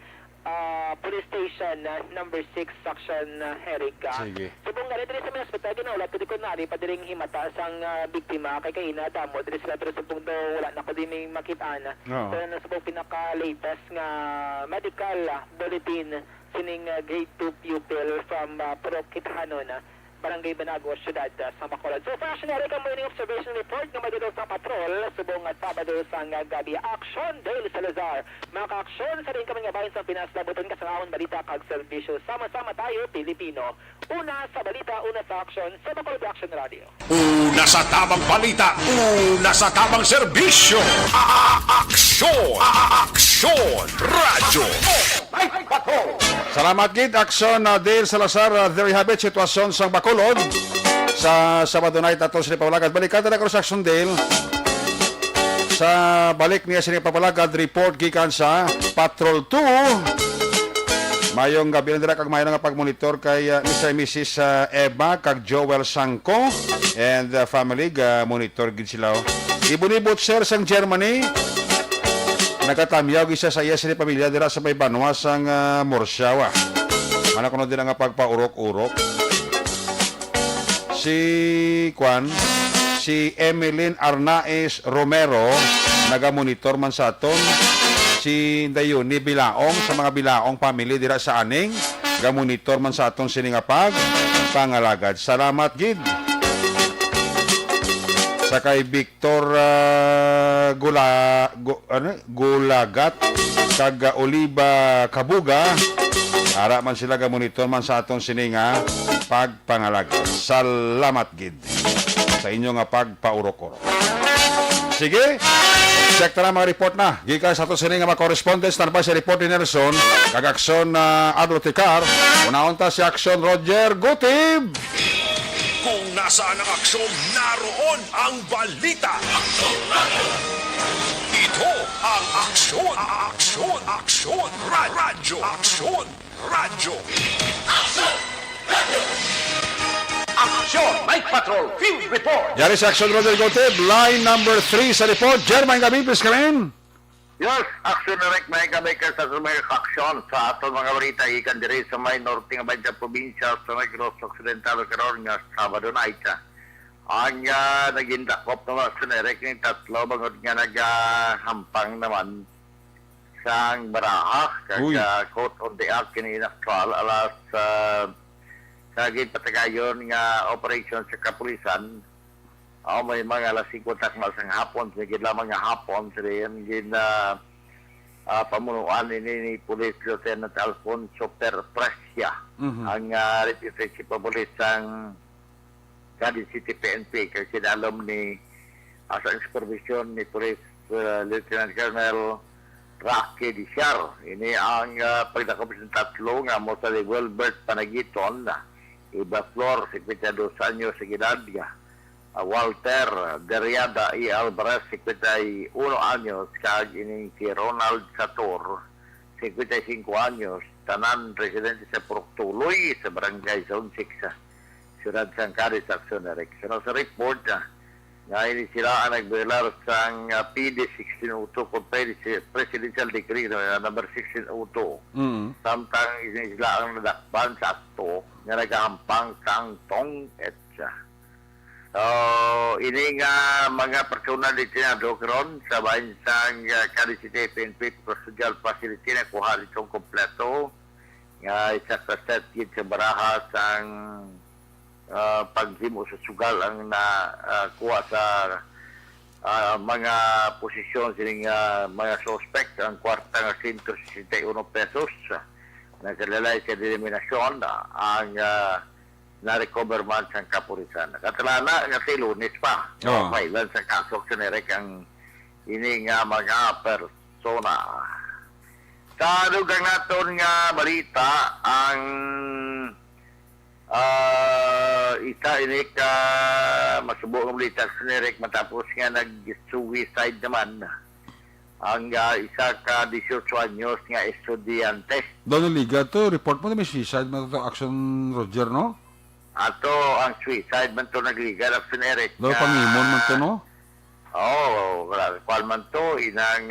police station number 6 section Herika. Sige. Subong nga diri sa mga hospital ginaulat ko na ari padiring himata sang biktima kay kaina damo diri sila pero subong do wala na ko din makita-an. So na subong pinaka latest nga medical bulletin sining grade 2 pupil from Purokithanon Barangay Banago, Syudad sa Bacolod. So, passionary ka morning observation report nga madulog sa patrol subong at Sabado sang gabi. Aksyon Dale Salazar. Mga ka-aksyon sa rin kami nga bayan sa Pinas labuton kasangahon balita kag serbisyo. Sama-sama tayo, Pilipino. Una sa balita, una sa aksyon sa Bacolod Action Radio. Una sa tamang balita, una sa tamang serbisyo. Aksyon! Aksyon! Radyo! Salamat gid aksyon na Dale Salazar there you have it sitwasyon sa Bacolod sa Sabado night ato sa Papalagad balikan na ko sa aksyon Dale sa balik niya sa Papalagad report gikan sa Patrol 2 mayong gabi na kag mayon nga pagmonitor kay Mr. and Mrs. Eva kag Joel Sangko and the family monitor gid sila ibunibot sir sang Germany. Nagatamyaw isa sa iya sa pamilya dira sa may banwa sang Morsyawa. Ano kuno din nga pagpaurok-urok. Si Emeline Arnaez Romero naga-monitor man sa aton. Si Dayuni Bilaong sa mga Bilaong family dira sa aning ga-monitor man sa aton sini nga pangalagad. Salamat gid. Sa kay Victor Gulagat kag Oliva Kabuga ara man sila ga monitor man sa aton sininga pagpangalaga. Salamat gid sa inyo nga pagpaurok-urok. Sige, check ta na mga report na. Gikan sa aton sininga mga correspondents na sa report ni Nelson kag aksyon Adloticar. Unahon ta si aksyon Roger Gutib. Kung nasaan ang aksyon, naroon ang balita. Ito ang aksyon, aksyon, aksyon, radyo, aksyon, radyo. Aksyon! Night Patrol Field Report! Yari sa aksyon Roger Gutib. Line number 3 sa report. Jermaine Gabi, please come in. Yes, aksyon na may kami sa mga aksyon sa aton mga balita ikan diri sa may norte nga badya probinsya sa Negros Occidental karon nga Sabado night. Ang naging dakop naman sa Nerek ng tatlo bangod nga nagahampang naman sa Baraha kag court on the act kinina trial alas sa patagayon nga operation sa kapulisan. May mga alas 5 takmal sang hapon, sige lamang nga hapon, siriyan pamunuan ni Police Lieutenant Alfonso Prescia, ang reputation pa police sang Cadiz City PNP, kasi alam ni sa supervision ni Police Lieutenant Colonel Rocky Diciar. Ini ang pagdakop ng tatlo nga mo sa Wilbert Panagiton, Iba Flor, 52 anyos sa Ginadya, Walter Derriada y Alvarez, 51 años, kag ining si Ronald Sator, 55 años, tanan residente sa Proctuloy, sa Barangay Zone 6, Ciudad San Carlos, Accionaric. Sa report nga ini sila ang nagbelar sang PD 1602 kung Presidential Decree number 1602. Samtang ini sila ang nadakpan sa akto nga nagahampang kangtong etsa. So, ini nga mga personal detinado karon sa bansang Cadiz City PNP Procedural Facility na kuha itong kompleto nga isa ka set yun sa baraha sang paghimo sa sugal ang kuha sa mga posisyon sining mga suspect ang kwarta nga 161 pesos na kalalay sa denominasyon ang na-recover man sa kapulisan. Katalana nga si Lunes pa. May lan sa kaso sinirek ang ini nga mga persona. Sa lugar naton nga balita, ang isa ini ka masubo ng balita sa Nerek matapos nga nag-suicide naman. Ang isa ka 18 anyos nga estudyante. Doon liga to, report mo na may suicide man to action Roger, no? Ato ang suicide man to nagliga sa Nerek. Doon pangimon man to, no? Oo, kual man to, inang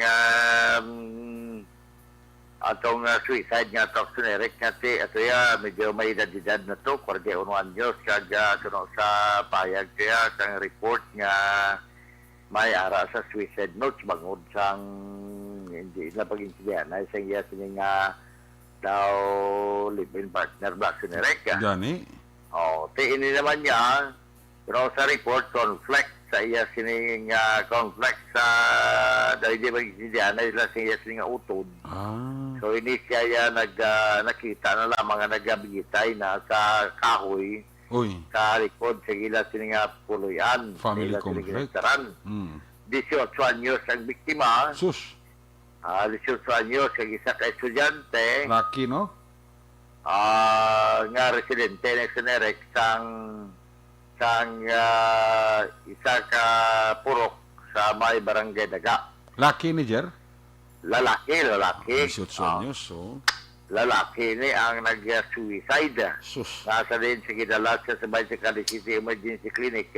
atong suicide nga to sa Nerek nga ti, ato ya, medyo may edad na to, 41 anyos, kaya suno sa payag kaya, sang report nga may ara sa suicide notes bangod sang hindi na pag-insidihan na isang iya sini nga daw live-in partner ba sa Nerek. Gani? O, ini naman niya, pero sa report, conflict sa iya sini nga conflict sa daw hindi pag-insidihan na sila sa iya sini nga utod. So ini siya nakita na lamang nga nagabigitay na sa kahoy sa likod sa gila sini nga puluyan. Family conflict. 18 anyos ang biktima. Sus. 18 anyos ang isa ka estudyante. Lucky, no? Nga residente ng Nerek sang isa ka purok sa may barangay Daga. Lucky ni Jer? Lalaki. 18 anyos, so. Lalaki ni ang nag-suicide. Sus. Nasa din sa gidala siya sa Bayan City City Emergency Clinic.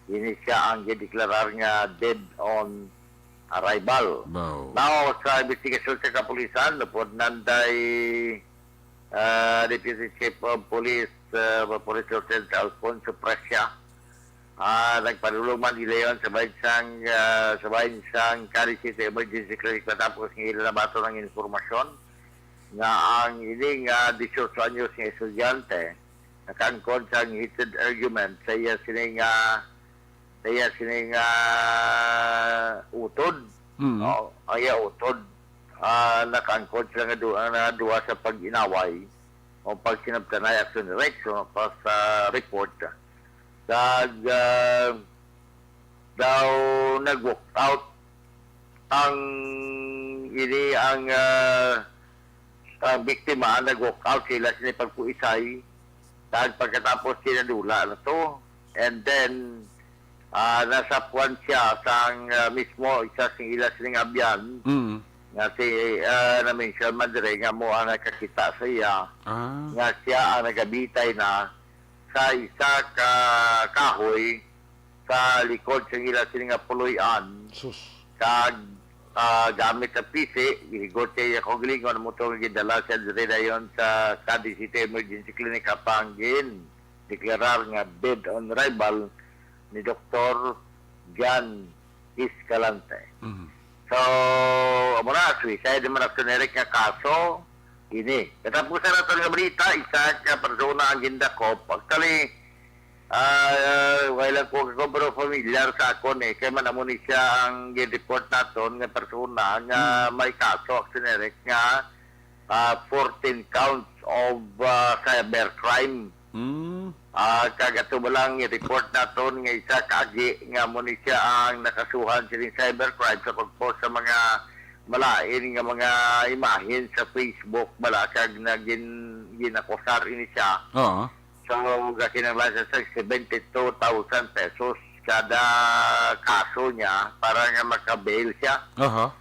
Ini siya ang gideklarar nga dead on arrival. Wow. Now, sa investigasyon sa kapulisan, napod nanday Deputy Chief of Police, Police Lieutenant Alfonso Prescia. Nagpadulong man nila yun sa bayan sang Cali City Emergency Clinic matapos ng ilalabato ng informasyon nga ang ining 18 anyos ng estudyante nakangkon sa heated argument sa iya sining utod. Ang iya utod nakangkon sila nga duwa sa pag-inaway o pagsinabtanay at sunirek pa sa report. Daw nag-walk out ang biktima, nag-walk out sila pagpuisay dahil pagkatapos sinadula na to, and then nasapuan siya sang mismo isa sing ila sining abyan nga si na-mention madre nga mo ang nakakita sa iya nga siya ang nagabitay na sa isa ka kahoy sa likod sa ila sining puluyan. Sus. Gamit sa pisi, gihigot siya yung glingon mo itong gidala siya dito yon sa Cali City Emergency Clinic Apangin. Deklarar nga dead on arrival ni Dr. John Escalante. So, amo na, suicide naman ang generic nga kaso, ini. Katapusan na ito nga balita, isa ka persona ang ginda ko. Pagkali, wala ko pero familiar sa ako kaya man amo ni siya ang report naton nga persona nga may kaso generic nga 14 counts of cybercrime. Kagato ba lang i-report naton nga isa kaagi nga mo ni siya ang nakasuhan sining cybercrime sa pagpost sa mga malain nga mga imahen sa Facebook bala kag ginakusar ini siya. So, kinanglan sa 72,000 pesos kada kaso niya para nga makabail siya.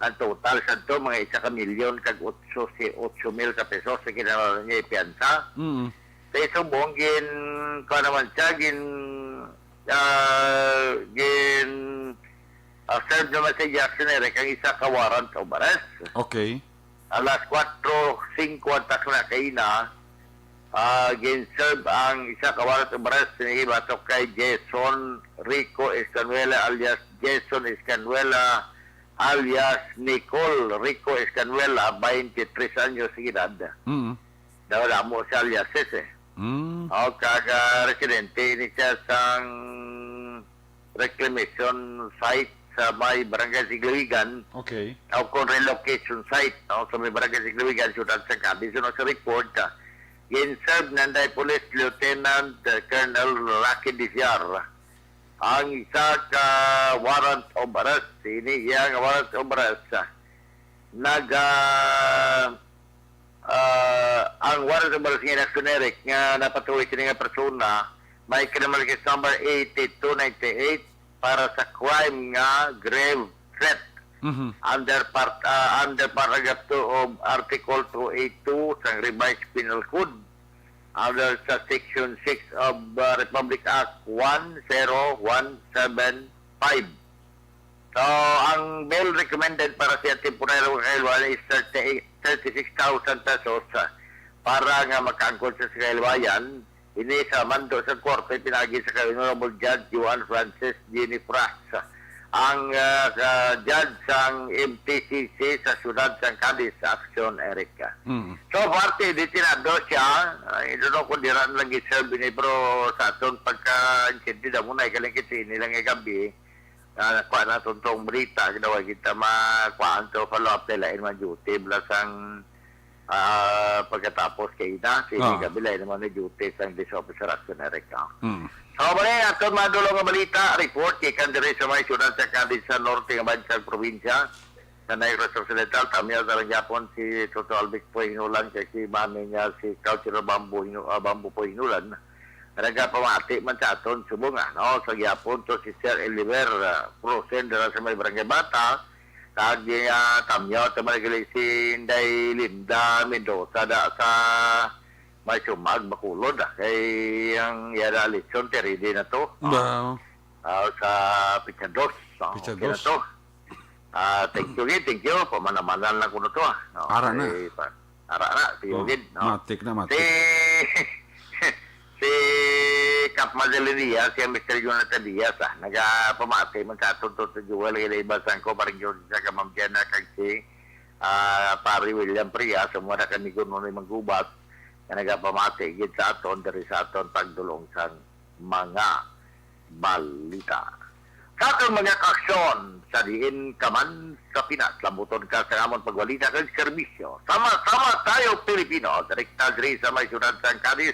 Ang total sa ito, mga 1 milyon kag 8,000 ka pesos sa kinanglan niya ipiansa. Sa isang buong naman siya, serve naman sa Jackson Eric ang isa ka warrant of arrest. Okay. Alas 4:05 na kaina, gin-serve ang isa ka warrant of arrest batok kay Jason Rico Escanuela alias Jason Escanuela alias Nicole Rico Escanuela, 23 anyos de edad. Dawala mo siya alias o kaga-residente ni siya sang reclamation site sa may barangay Siglawigan. Okay. O kung relocation site sa may barangay Siglawigan, syudad sa Cadiz. So, sa report in-serve nanday Police Lieutenant Colonel Rocky Diziar ang isa ka warrant of arrest. Ini iya nga warrant of arrest ang warrant of arrest nga generic nga napatuloy kini nga persona may criminal case number 8298 para sa crime nga grave threat under paragraph 2 of Article 282 sa revised penal code under sa section 6 of Republic Act 10175. So, ang bail recommended para sa temporary kailwayan is 36,000 pesos para nga makaangkol sa kailwayan. Ini sa mando sa korte, pinagi sa Honorable Judge Juan Francis Ginifras. Ang judge sang MTCC sa siyudad sang Cadiz sa Action, Erica. So, parte, ditinado siya. I don't know kung diran lang iserve ni pero sa atong pagka-intendida muna, ikalingkit nilang gabi. Kuha na tuntong berita, ginawa kita makuhaan to follow-up nila in man duty, belasang pagkatapos kay ina, sige kabila naman ni duty sang Police Officer Action, Erica. So, bali, ato madulong nga balita, report kay Kandere sa may siyudad sa Cadiz sa norte ng Bansang Provincia, sa Negros Occidental, kami ang Japon si Toto Albic po hinulan, kay si mami niya si Cultural Bambu po hinulan. Nagapamati man sa aton subunga, no? Sa Japon to si Sir Eliver Prosen dala sa may Barangay Bata, kag tamyo ta magaling si Inday Linda Mendoza da sa may sumag Bacolod kay ang yara lechon teridi na to. Sa Pichados. Okay na to. Thank you. Pamanaman lang ko na to. Ara na. Ara na. Tiyugin. Matik na, matik. Si Cap Madalinia, si Mr. Jonathan Diaz, nagpamati, magkatuntut sa Jewel, iba-ibasan ko, parang yun sa kamamtiyan na kag si pari William Priya, sumura na kami kuno ni maggubat, na nagpamati, gid sa aton, dari sa aton, pagdulong sa mga balita. Sa atong mga kaksyon, sa diin ka man sa Pinas, lambuton ka sa amon pagwalita kag serbisyo. Sama-sama tayo, Pilipino, direkta diri sa may syudad sa Cadiz,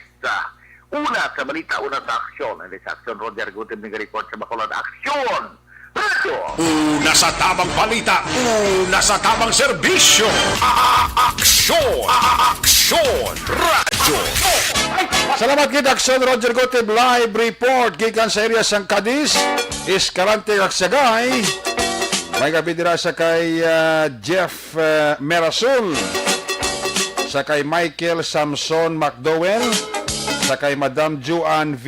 una sa balita, una sa aksyon. Ano sa aksyon, Roger Gutim ng report sa Bacolod. Aksyon! Radyo! Una sa tamang balita, una sa tamang serbisyo. Aksyon! Aksyon! Radyo! Salamat kid Aksyon Roger Gotib live report gikan sa area sang Cadiz Escalante Aksagay. May gabi dira sa kay Jeff Merasul, sa kay Michael Samson McDowell, sa kay Madam Juan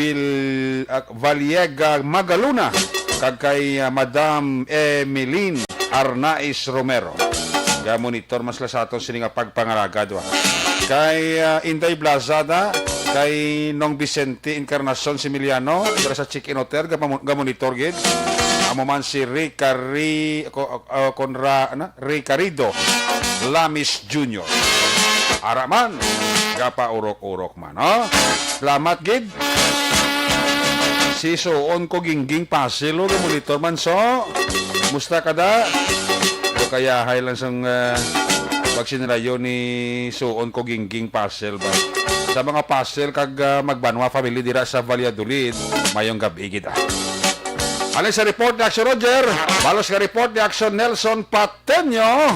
Valiega Magaluna, kag kay Madam Emeline Arnaiz Romero. Ga monitor mas la sa aton sini nga pagpangalagad wa. Kay Inday Blazada, kay Nong Vicente Encarnacion Similiano, dira sa Chicken Hotel ga monitor gid. Amo man si Ricarido Lamis Jr. Araman, gapa urok-urok man, no? Salamat gid. Si Suon ko gingging pasilo ga monitor man so. Musta kada? O kaya highlands ang pagsinirayo ni Suon ko gingging pasel ba? Sa mga pasel kag magbanwa family dira sa Valladolid, mayong gabi kita. Alin sa report ni Action Roger, balos ka report ni Action Nelson Pateño.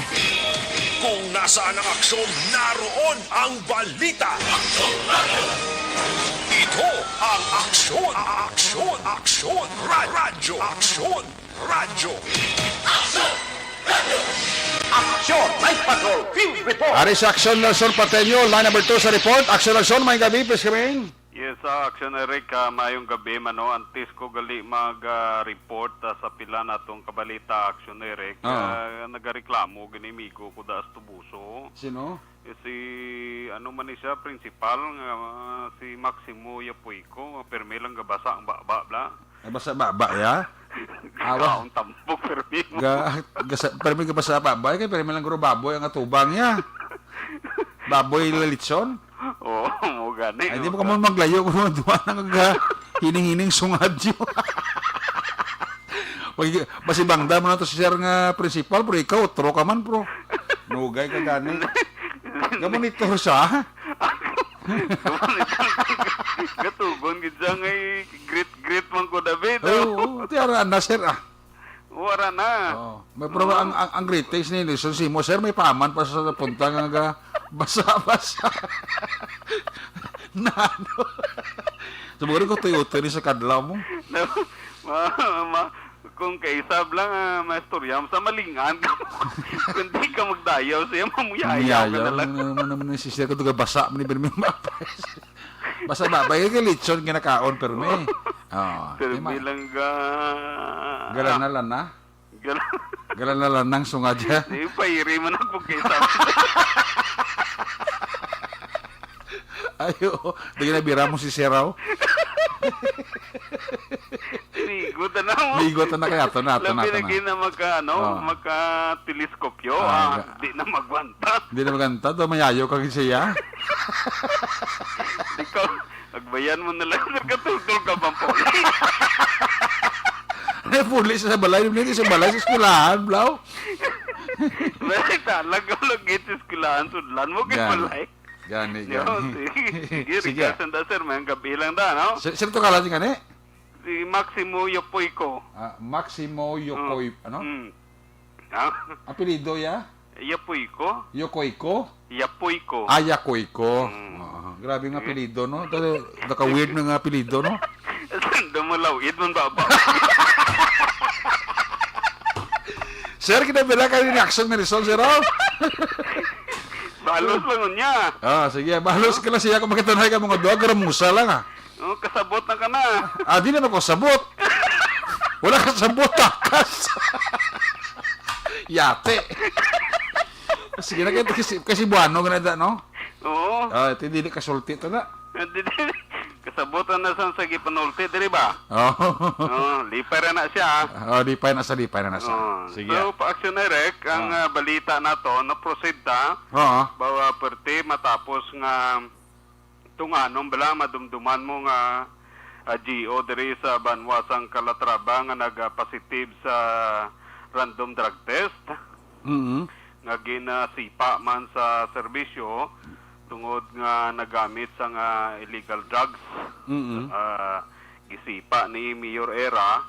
Kung nasaan ang aksyon, naroon ang balita. Ito ang aksyon. Aksyon. Aksyon. Radyo. Aksyon. Radyo. Aksyon! Night Patrol! Field Report! Ari sa Action Nelson Pateño, line number 2 sa report. Action Nelson, may gabi, please come in. Yes, Action Eric, mayong gabi mano, antes ko gali mag-report sa pila natong kabalita Action Eric. Nagareklamo, ginimigo ko da Astubuso. Sino? Si, ano man siya, principal, si Maximo Yapuico, permi lang gabasa ang baba, bla. Ay, basa baba, ya? Awa. Ang tampok, permi mo. Permi ka basa baba, kaya permi lang guro baboy ang atubang niya. Baboy lalitson? Oo, mo gani. Ay, di mo ka mo maglayo kung duwa nang hining-hining sungadyo. Basi bangda mo na to si sir nga principal, pero ikaw, tro ka man, bro. Nugay ka gani. Gamonitor sa? Gatugon, gidya ngay great man ko, David. Oo, tiyara na, sir, Wala na. Pero ang greatest ni Nelson Simo, sir, may paman pa sa punta nga basa-basa. na ano. Siguro ko tuyo-tuyo ni sa kadlaw mo. Kung kaisab lang, mastoryam sa malingan ka. Kung di ka magdayaw siya, mamuyayaw ka na lang. Naman yung sister ko, ito basa mo ni Birmin Mapes. Basa ba? Bagay ka litson, kinakaon, pero may. Pero bilang Galanalan na? Galanalan nang sunga dyan. Di pairi man ako kaisab. Ayo, di na bira mo si Seraw. Ligot na kaya to na. Labi na gina magka-teleskopyo. Di na magwanta. Di na magwanta. Do mayayo kag siya. Ikaw, agbayan mo na lang. Nagkatultol ka bang po? Ay, pulis sa balay. Hindi sa balay sa eskulahan, Blau. Bakit talaga lagit sa eskulahan? Sudlan mo kay balay. Gani. Sige, sanda sir, may gabi lang da, no? Sino to kala ni Si Maximo Yopoyko. Maximo Yopoy, ano? Apelido ya? Yopoyko. Yokoyko? Yapoyko. Yakoyko. Grabe nga apelido, no? Naka-weird na nga apelido, no? Sanda mo lawid man baba. Sir, kinabila ka rin reaction ni Rizal, sir, Balos lang niya. Sige. Balos ka lang siya kung makitunay ka mga duwa. Garamusa lang, kasabot na ka na. Di naman ko sabot. Wala ka sabot, takas. Yate. Sige na kasi buwano ganun, no? Oo. Ito hindi kasulti ito na. Kasabutan na sa gipanulti, diri ba? Lipay na siya. Lipay na sa. Sige. So, pa-action na rek, ang balita na to, na-proceed ta. Bawa perti, matapos nga tunganon bala, madumduman mo nga GO diri sa Banwasang Calatrava nga nag-positive sa random drug test. Nga ginasipa man sa serbisyo tungod nga nagamit sa nga illegal drugs. Gisipa ni Mayor Era.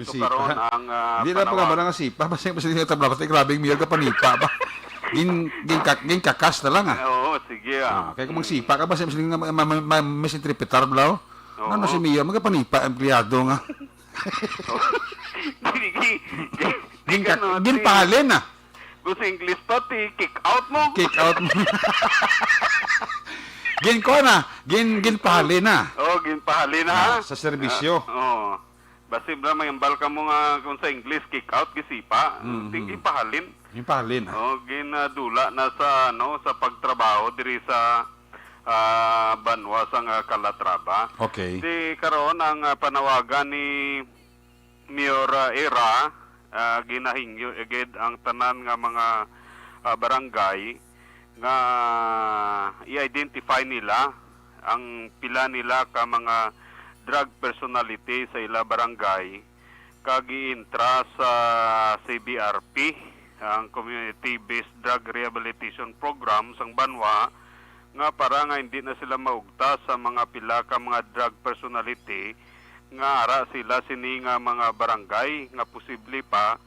So karon ang hindi na pa nga sipa basta yung tabla pati grabing Mayor ka panipa ba. Gin kakas na lang Oo, sige kaya kung magsipa ka basta misinterpretar blau. Ano si Mayor magpanipa empleyado nga. Gin pahalen na. Gusto English pati, kick out mo. Gin ko na, gin pahali na. Gin pahali na. Sa serbisyo. Basi bla may ambal ka mo nga kung sa English, kick out, gisipa. Gin pahalin. Gin pahalin. Gin dula na sa, sa pagtrabaho diri sa Banwasang Calatrava. Okay. Di karon ang panawagan ni Mayor Era, ginahingyo agad ang tanan nga mga barangay nga i-identify nila ang pila nila ka mga drug personality sa ila barangay kag i-intra sa CBRP, ang Community Based Drug Rehabilitation Program sang Banwa, nga para nga hindi na sila maugta sa mga pila ka mga drug personality nga ara sila sini nga mga barangay nga posible pa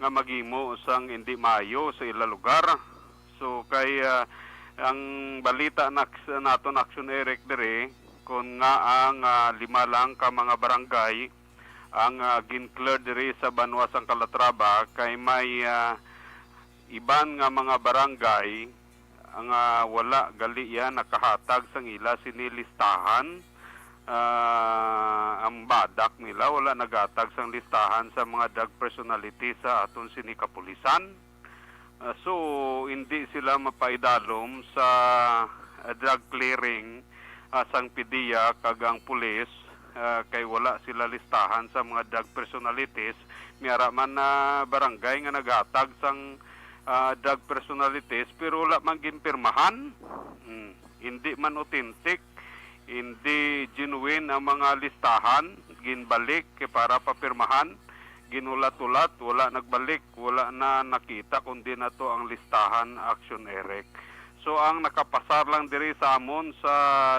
nga maghimo sang hindi maayo sa ila lugar. So kay ang balita naton Action Eric dire kun nga ang 5 lang ka mga barangay ang ginclear dire sa Banwasang Calatrava kay may iban nga mga barangay ang wala gali yan nakahatag sang ila sini listahan. Ang badak nila wala nagatag sang listahan sa mga drug personality sa aton sini kapulisan. So hindi sila mapaidalom sa drug clearing sang PDEA kag ang pulis kay wala sila listahan sa mga drug personalities. Miyara man na barangay nga nagatag sang drug personalities pero wala man ginpirmahan. Hindi man authentic, hindi genuine ang mga listahan, ginbalik para papirmahan, ginulat-ulat, wala nagbalik, wala na nakita kundi na to ang listahan Action Eric. So ang nakapasar lang diri sa amon sa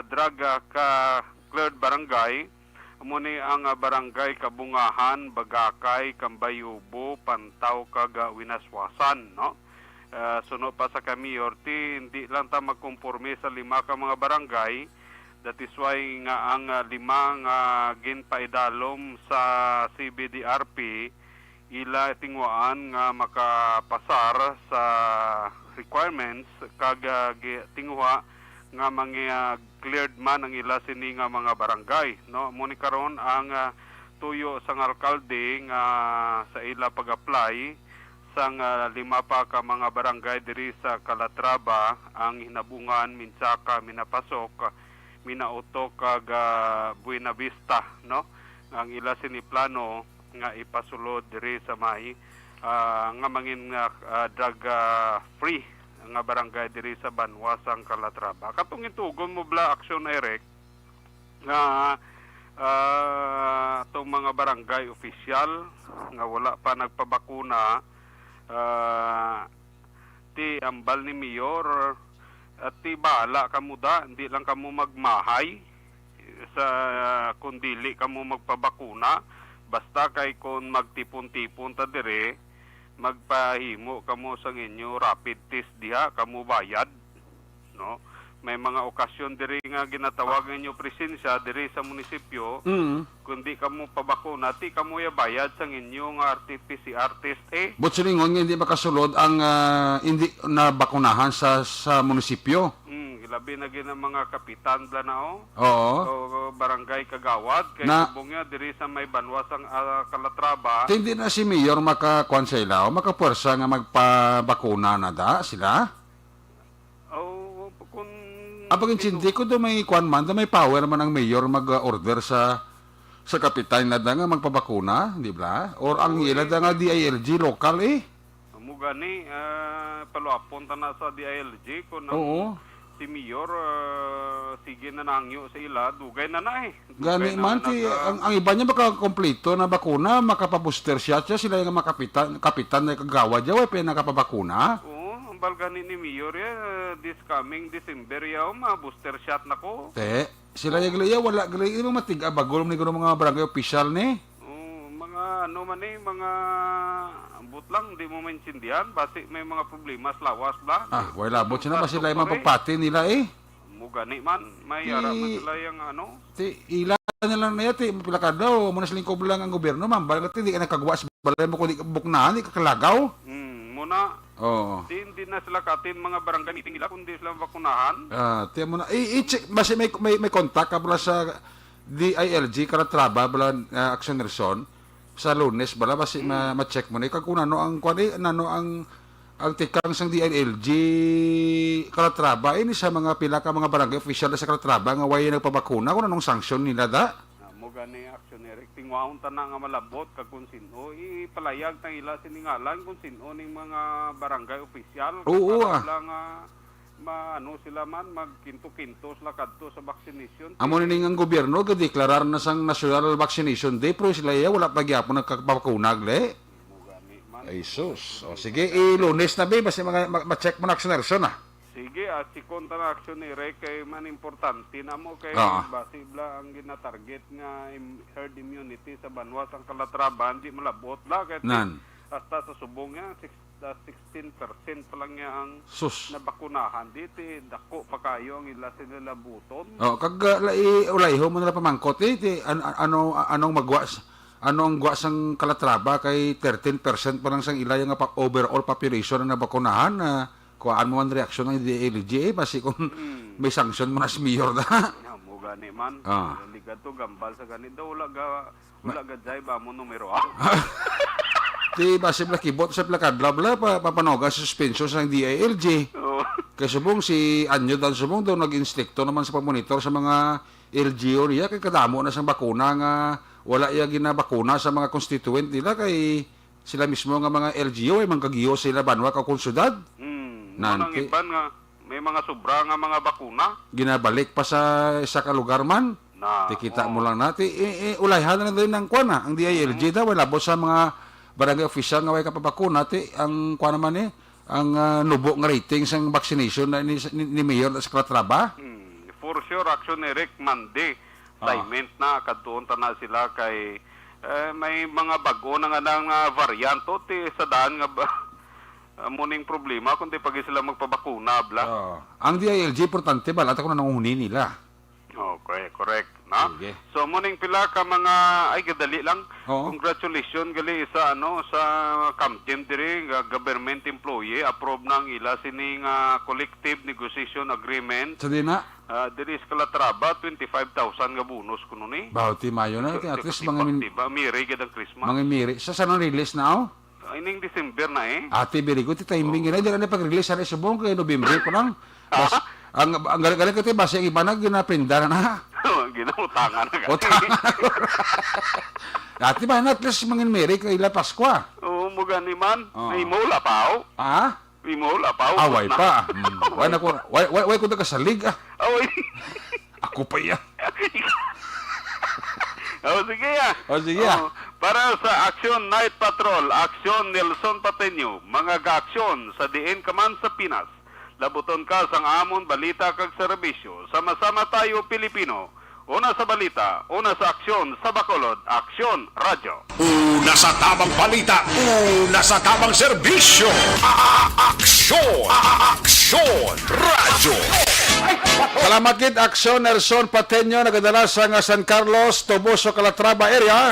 drug ka cleared barangay Muni ang barangay Kabungahan, Bagakay, Kambayubo, Pantaw, kag Winaswasan, no? Suno pa sa Mayor, hindi lang ta magkonforme sa 5 ka mga barangay. That is why nga ang 5 nga ginpaidalom sa CBDRP ila tingwaan nga makapasar sa requirements kag tingwa nga mga cleared man ang ila sini nga mga barangay, no? Muni karon ang tuyo sang alkalde nga sa ila pag-apply sang 5 pa ka mga barangay diri sa Calatrava, ang Hinabungan, Minsaka, Minapasok, Minauto kag Buena Vista, no? Ang ila sini plano nga ipasulod diri sa may nga mangin drug free nga barangay diri sa Banwa sang Calatrava. Katong itugon mo bla action direct nga itong mga barangay official nga wala pa nagpabakuna, ti ambal ni Mayor at ti bahala kamo da, hindi lang kamo magmahay sa kundili kamo magpabakuna, basta kay kung magtipon-tipon ta dire, magpahimo kamo sa inyo rapid test diha, kamo bayad, no? May mga okasyon diri nga ginatawag ninyo presensya diri sa munisipyo, kundi kamo pabakuna, ti kamo ya bayad sa inyo nga RT-PCR test But silingon nga hindi makasulod ang hindi na bakunahan sa munisipyo. Labi na gina mga kapitan blanao. Oo. O barangay Kagawad kay subong diri sa may Banwa sang Calatrava. Hindi na si Mayor makakuan sa ilaw, makapuwersa nga magpabakuna na da sila. Apag hindi ko do may kuan man, do may power man ang mayor mag-order sa kapitan na da nga magpabakuna, di ba? Or ang ila da nga DILG local Mugani paluapon ta na sa DILG kun si mayor sige na nangyo sa ila, dugay na Gani man ti ang iba niya baka kompleto na bakuna, makapa-booster shot sila nga kapitan na kagawad ya way nakapabakuna. Balgani ni Mayor this coming December booster shot na ko. Sila yung glaya, wala glaya yung matiga bagol ni mga barangay official ni. Mga mga ambot lang, di mo maintindihan, basi may mga problema sa lawas bla. Wala labot sila, basi sila yung mapagpati nila Mugani man, may ara man sila yung ila na lang na yati, pila ka daw, muna silingkob lang ang gobyerno, mambal ka hindi ka nakagawa sa balay mo kung di ka buknahan, di ka kalagaw. Muna, hindi na sila katin mga barangay meeting nila kundi sila bakunahan. Tiyan mo na. I-check, basta may contact ka bala sa DILG, Calatrava, bala Action Nerson, sa Lunes, bala, basta ma-check mo na. Kung ano ang tikang sang DILG, Calatrava, ini sa mga pila ka mga barangay official sa Calatrava, nga way nagpabakuna, kung anong sanction nila da. Gani action direct tingwaon ta na nga malabot kag kung sino ipalayag tang ila siningalan kung sino ning mga barangay official lang maano sila man magkinto-kinto sila kadto sa vaccination. Amo ning ang gobyerno gadeklarar na sang National Vaccination Day pero sila wala pa gyapon nagpabakuna gle. Ay sus. Sige, Lunes na ba basta ma-check mo na Action Nerson Sige, si konta na action ni Rek kay man importante na mo kay basibla ang gina-target nga herd immunity sa Banwa sang Calatrava, hindi malabot la kay hasta sa subong nga 16% pa lang nga ang nabakunahan dito, dako pa kayo ang ila sila buton. Kag ulayho mo nila pamangkot anong magwas anong gwa sang Calatrava kay 13% pa lang sang ila nga overall population na nabakunahan kuhaan mo ang reaksyon ng DILG basi kung may sanction mo na si Mayor da. Mo gani man. Ligat to gambal sa ganito wala ga jay ba mo numero Ti basi bla kibot sa plakadla bla papanoga sa suspension sa DILG. Kay subong si Anyo dan subong daw nag-instructor naman sa pamonitor sa mga LGO niya kay kadamo na sang bakuna nga wala ya ginabakuna sa mga constituent nila kay sila mismo nga mga LGO ay mangkagiyo sila Banwa ka konsyudad. Nang iban nga may mga sobra nga mga bakuna ginabalik pa sa isa ka lugar man tikita mo lang natin ulayhan na rin ng kuwan ang DILG daw wala sa mga barangay official nga way kapabakuna ang kuwan naman ang nubo nga rating sang vaccination na ni Mayor sa Calatrava for sure action ni Rick Mande assignment na kadtuon ta na sila kay may mga bago na nga nang varianto ti sa daan nga ba muning problema kundi pag sila magpabakuna bla. Ang DILG importante ba lata ko na nanguhuni nila. Okay, correct. Na? Sige. So muning pila ka mga ay gadali lang. Oo. Congratulations gali sa sa CAMTIM diri nga government employee approve nang ila sining collective negotiation agreement. Sa di na? Diri sa Calatrava 25,000 nga bonus kuno ni. Bauti mayo na at least mga miri gid ang Christmas. mga miri. Sa saan ang release na Ining December na Ate very good timing gina di na pag-release sa subong kay November ko lang. Bas, ang galing ko ti base ang iba na ginaprinda na. Ginautangan na. Ate ba na at least mga miri kay La Pascua. Oo, mo gani man. May mola pa May mola pa Away pa. Why ko na kasalig Away. Ako pa ya. Sige para sa Action Night Patrol, Action Nelson Pateño, mga ga-aksyon sa diin ka man sa Pinas. Labuton ka sang amon balita kag serbisyo. Sama-sama tayo Pilipino. Una sa balita, una sa aksyon sa Bacolod, Aksyon Radyo. Una sa tamang balita, una sa tamang serbisyo. Aksyon Radyo. Salamat gid Aksyon Nelson Pateño nagadala sa San Carlos, Toboso, Calatrava area.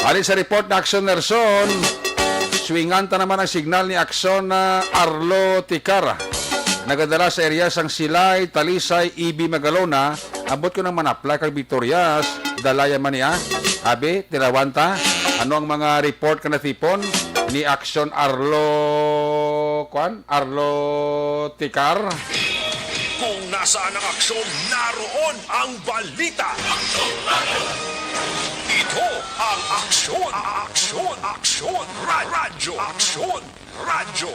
Ali sa report na Aksyon Nelson, swingan ta naman ang signal ni Aksyon Arlo Ticara. Nagadala sa area sang Silay, Talisay, Ibi, Magalona. Abot ko nang manapla kag Victorias, dalaya man niya. Abi, tilawanta. Ano ang mga report ka na tipon ni Aksyon Arlo Ticar? Kung nasaan ang aksyon, naroon ang balita. Ito ang Aksyon Radyo. Aksyon Radyo.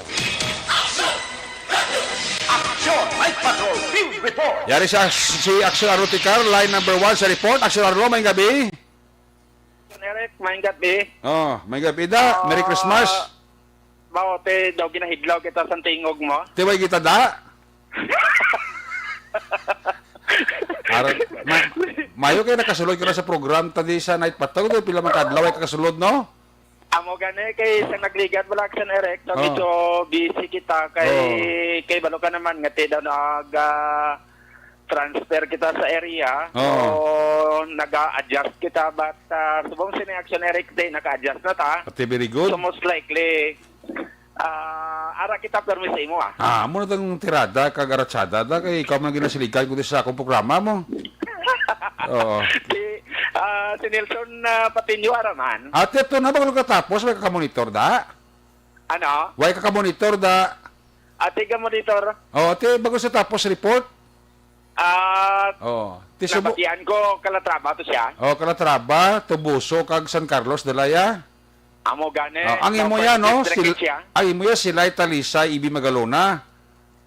Aksyon Night Patrol Field Report. Yari si Aksyon Arlo Ticar, line number 1 sa report. Aksyon Arlo, may gabi. Eric, may gabi. May gabi da. Merry Christmas. Baote, daw ginahidlaw kita sa tingog mo. Tiway kita da. Mayo kayo nakasulod ka na sa program tadi sa Night Patrol. Pila man kadlaw ay kakasulod, no? Amo gani kay sa nagligat wala sa Eric, so medyo busy kita kay balo ka naman nga daw nag transfer kita sa area. So naga-adjust kita but subong sini Action Eric day naka-adjust na ta. Ate very good. So most likely ara kita permis sa imo mo na tang tirada kag aratsada da kay ikaw man ginasiligan ko sa akong programa mo. Si Nelson Pateño araman. Ate to na ba kung katapos way ka-monitor da? Ano? Way ka-monitor da? Ate ka monitor? Ate bago sa tapos report. Napatian ko Calatrava to siya. Calatrava, Toboso kag San Carlos dalaya. Amo gani. Ang imo yan, no? Ang imo yan Silay, Talisay, Ibi, Magalona.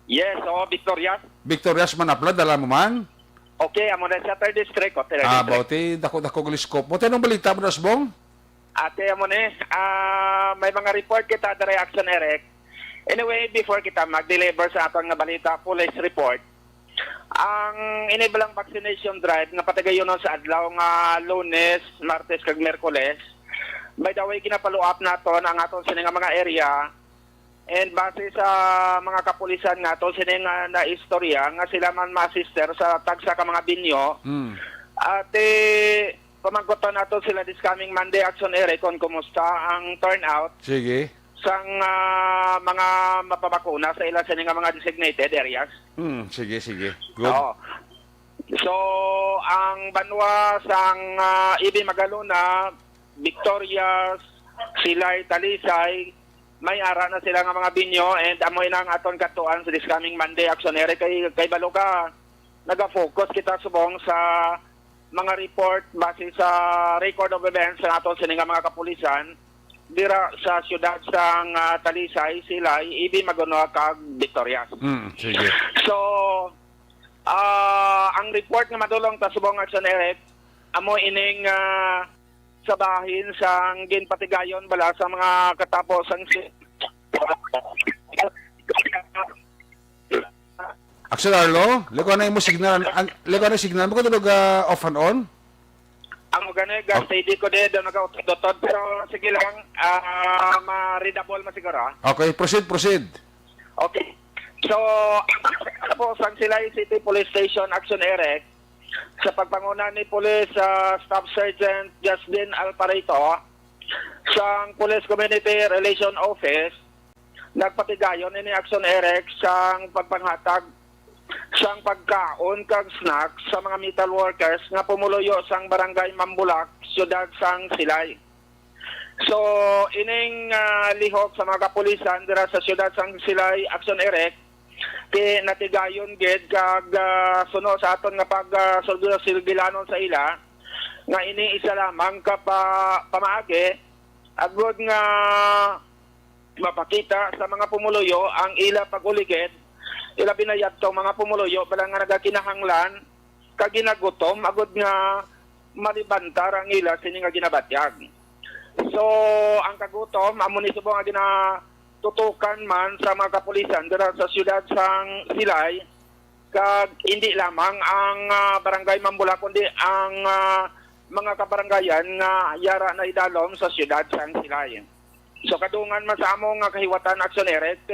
Yes, Victorias. Victorias manapla dala mo man. Okay, amo na sa 3rd district o 3rd district. Bauti dako galiskop. Mo tanong balita mo Dasbong? Ate amo ni, may mga report kita sa Reaction Eric. Anyway, before kita mag-deliver sa atong nga balita, police report. Ang inibalang vaccination drive nga patagayon sa adlaw nga Lunes, Martes kag Miyerkules. By the way, ginapalo up naton ang aton sini nga mga area. And base sa mga kapulisan nga to sini nga na istorya nga sila man ma-sister sa tagsa ka mga binyo. At pamangkoton nato sila this coming Monday Action Eric kung kumusta ang turnout. Sige. Sang mga mapabakuna sa ilan sini nga mga designated areas. Sige. Good. So, ang banwa sang Ibi, Magalona, Victorias, Silay, Talisay, may ara na sila nga mga binyo and amoy na ang aton katuan sa this coming Monday Action Eric kay balo ka naga-focus kita subong sa mga report base sa record of events sa aton sini nga mga kapulisan dira sa siyudad sang Talisay, Silay, Ibi, Magalona kag Victorias. Sige. So ang report nga madulong ta subong Action Eric amo ining sabahin sang ginpatigayon bala sa mga katapos ang Action Arlo, liko na yung signal, liko na yung signal mo ko tulog off and on? Ang ganun, steady ko din, doon nag-utod, pero sige lang, ma-readable masiguro. Okay, proceed. Okay. So, po, San Silay City Police Station Action Erect, sa pagpanguna ni Police Staff Sergeant Justin Alparito, sa Police Community Relation Office, nagpatigayon ini Action Erect sa pagpanghatag sang pagkaon kag snacks sa mga metal workers nga pumuluyo sang barangay Mambulak, siyudad sang Silay. So, ining lihok sa mga kapulisan dira sa siyudad sang Silay Action Erect, natigayon gid kag suno sa aton nga pag-silbilanon sa ila, nga ini isa lamang ka pamaagi, agod nga mapakita sa mga pumuluyo ang ila paguligid, ila binayad to mga pumuluyo bala nga nagakinahanglan kag ginagutom agud nga malibantar ang ila sini nga ginabatyag. So ang kagutom amo ni subong nga ginatutukan man sa mga kapulisan dira sa siyudad sang Silay, kag hindi lamang ang barangay Mambulak kundi ang mga kabarangayan nga yara na idalom sa siyudad sang Silay. So kadungan man sa among kahiwatan Action Erect,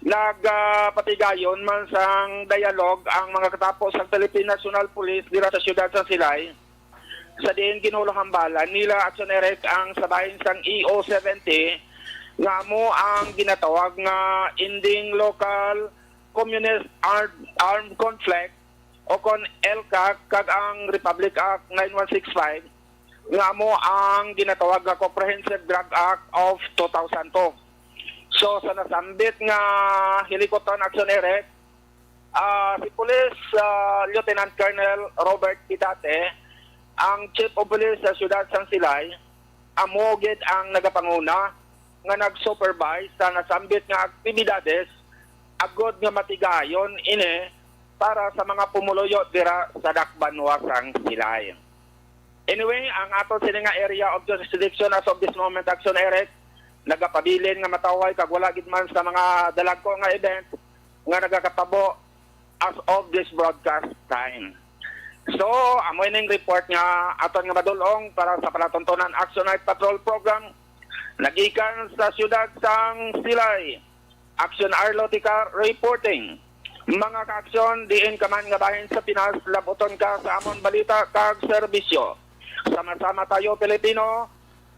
nagpatigayon man sang dialog ang mga katapos sa Philippine National Police dira sa siyudad sa Silay. Sa diin ginulohambalan nila Action Erect ang sabahin sang EO70 nga mo ang ginatawag nga Ending Local Communist Armed Conflict o kon ELCAC kag ang Republic Act 9165 nga mo ang ginatawag nga Comprehensive Drug Act of 2002. So sa nasambit nga hilikoton Action Erect, si Police Lieutenant Colonel Robert Pitate, ang Chief of Police sa siyudad sang Silay, amogid ang nagapanguna nga nag-supervise sa nasambit nga aktibidades agod nga matigayon ini para sa mga pumuluyo dira sa Dakbanwa sang Silay. Anyway, ang ato sini nga area of jurisdiction as of this moment Action Erect, nagapabilin nga mataway kag wala gid man sa mga dalagko nga event nga nagakatabo as of this broadcast time. So, amoy ning report nga aton nga madulong para sa palatuntunan Action Night Patrol Program nagikan sa siyudad sang Silay. Action Arlotica reporting. Mga ka-aksyon diin ka man nga bahin sa Pinas, labuton ka sa amon balita kag serbisyo. Sama-sama tayo Pilipino.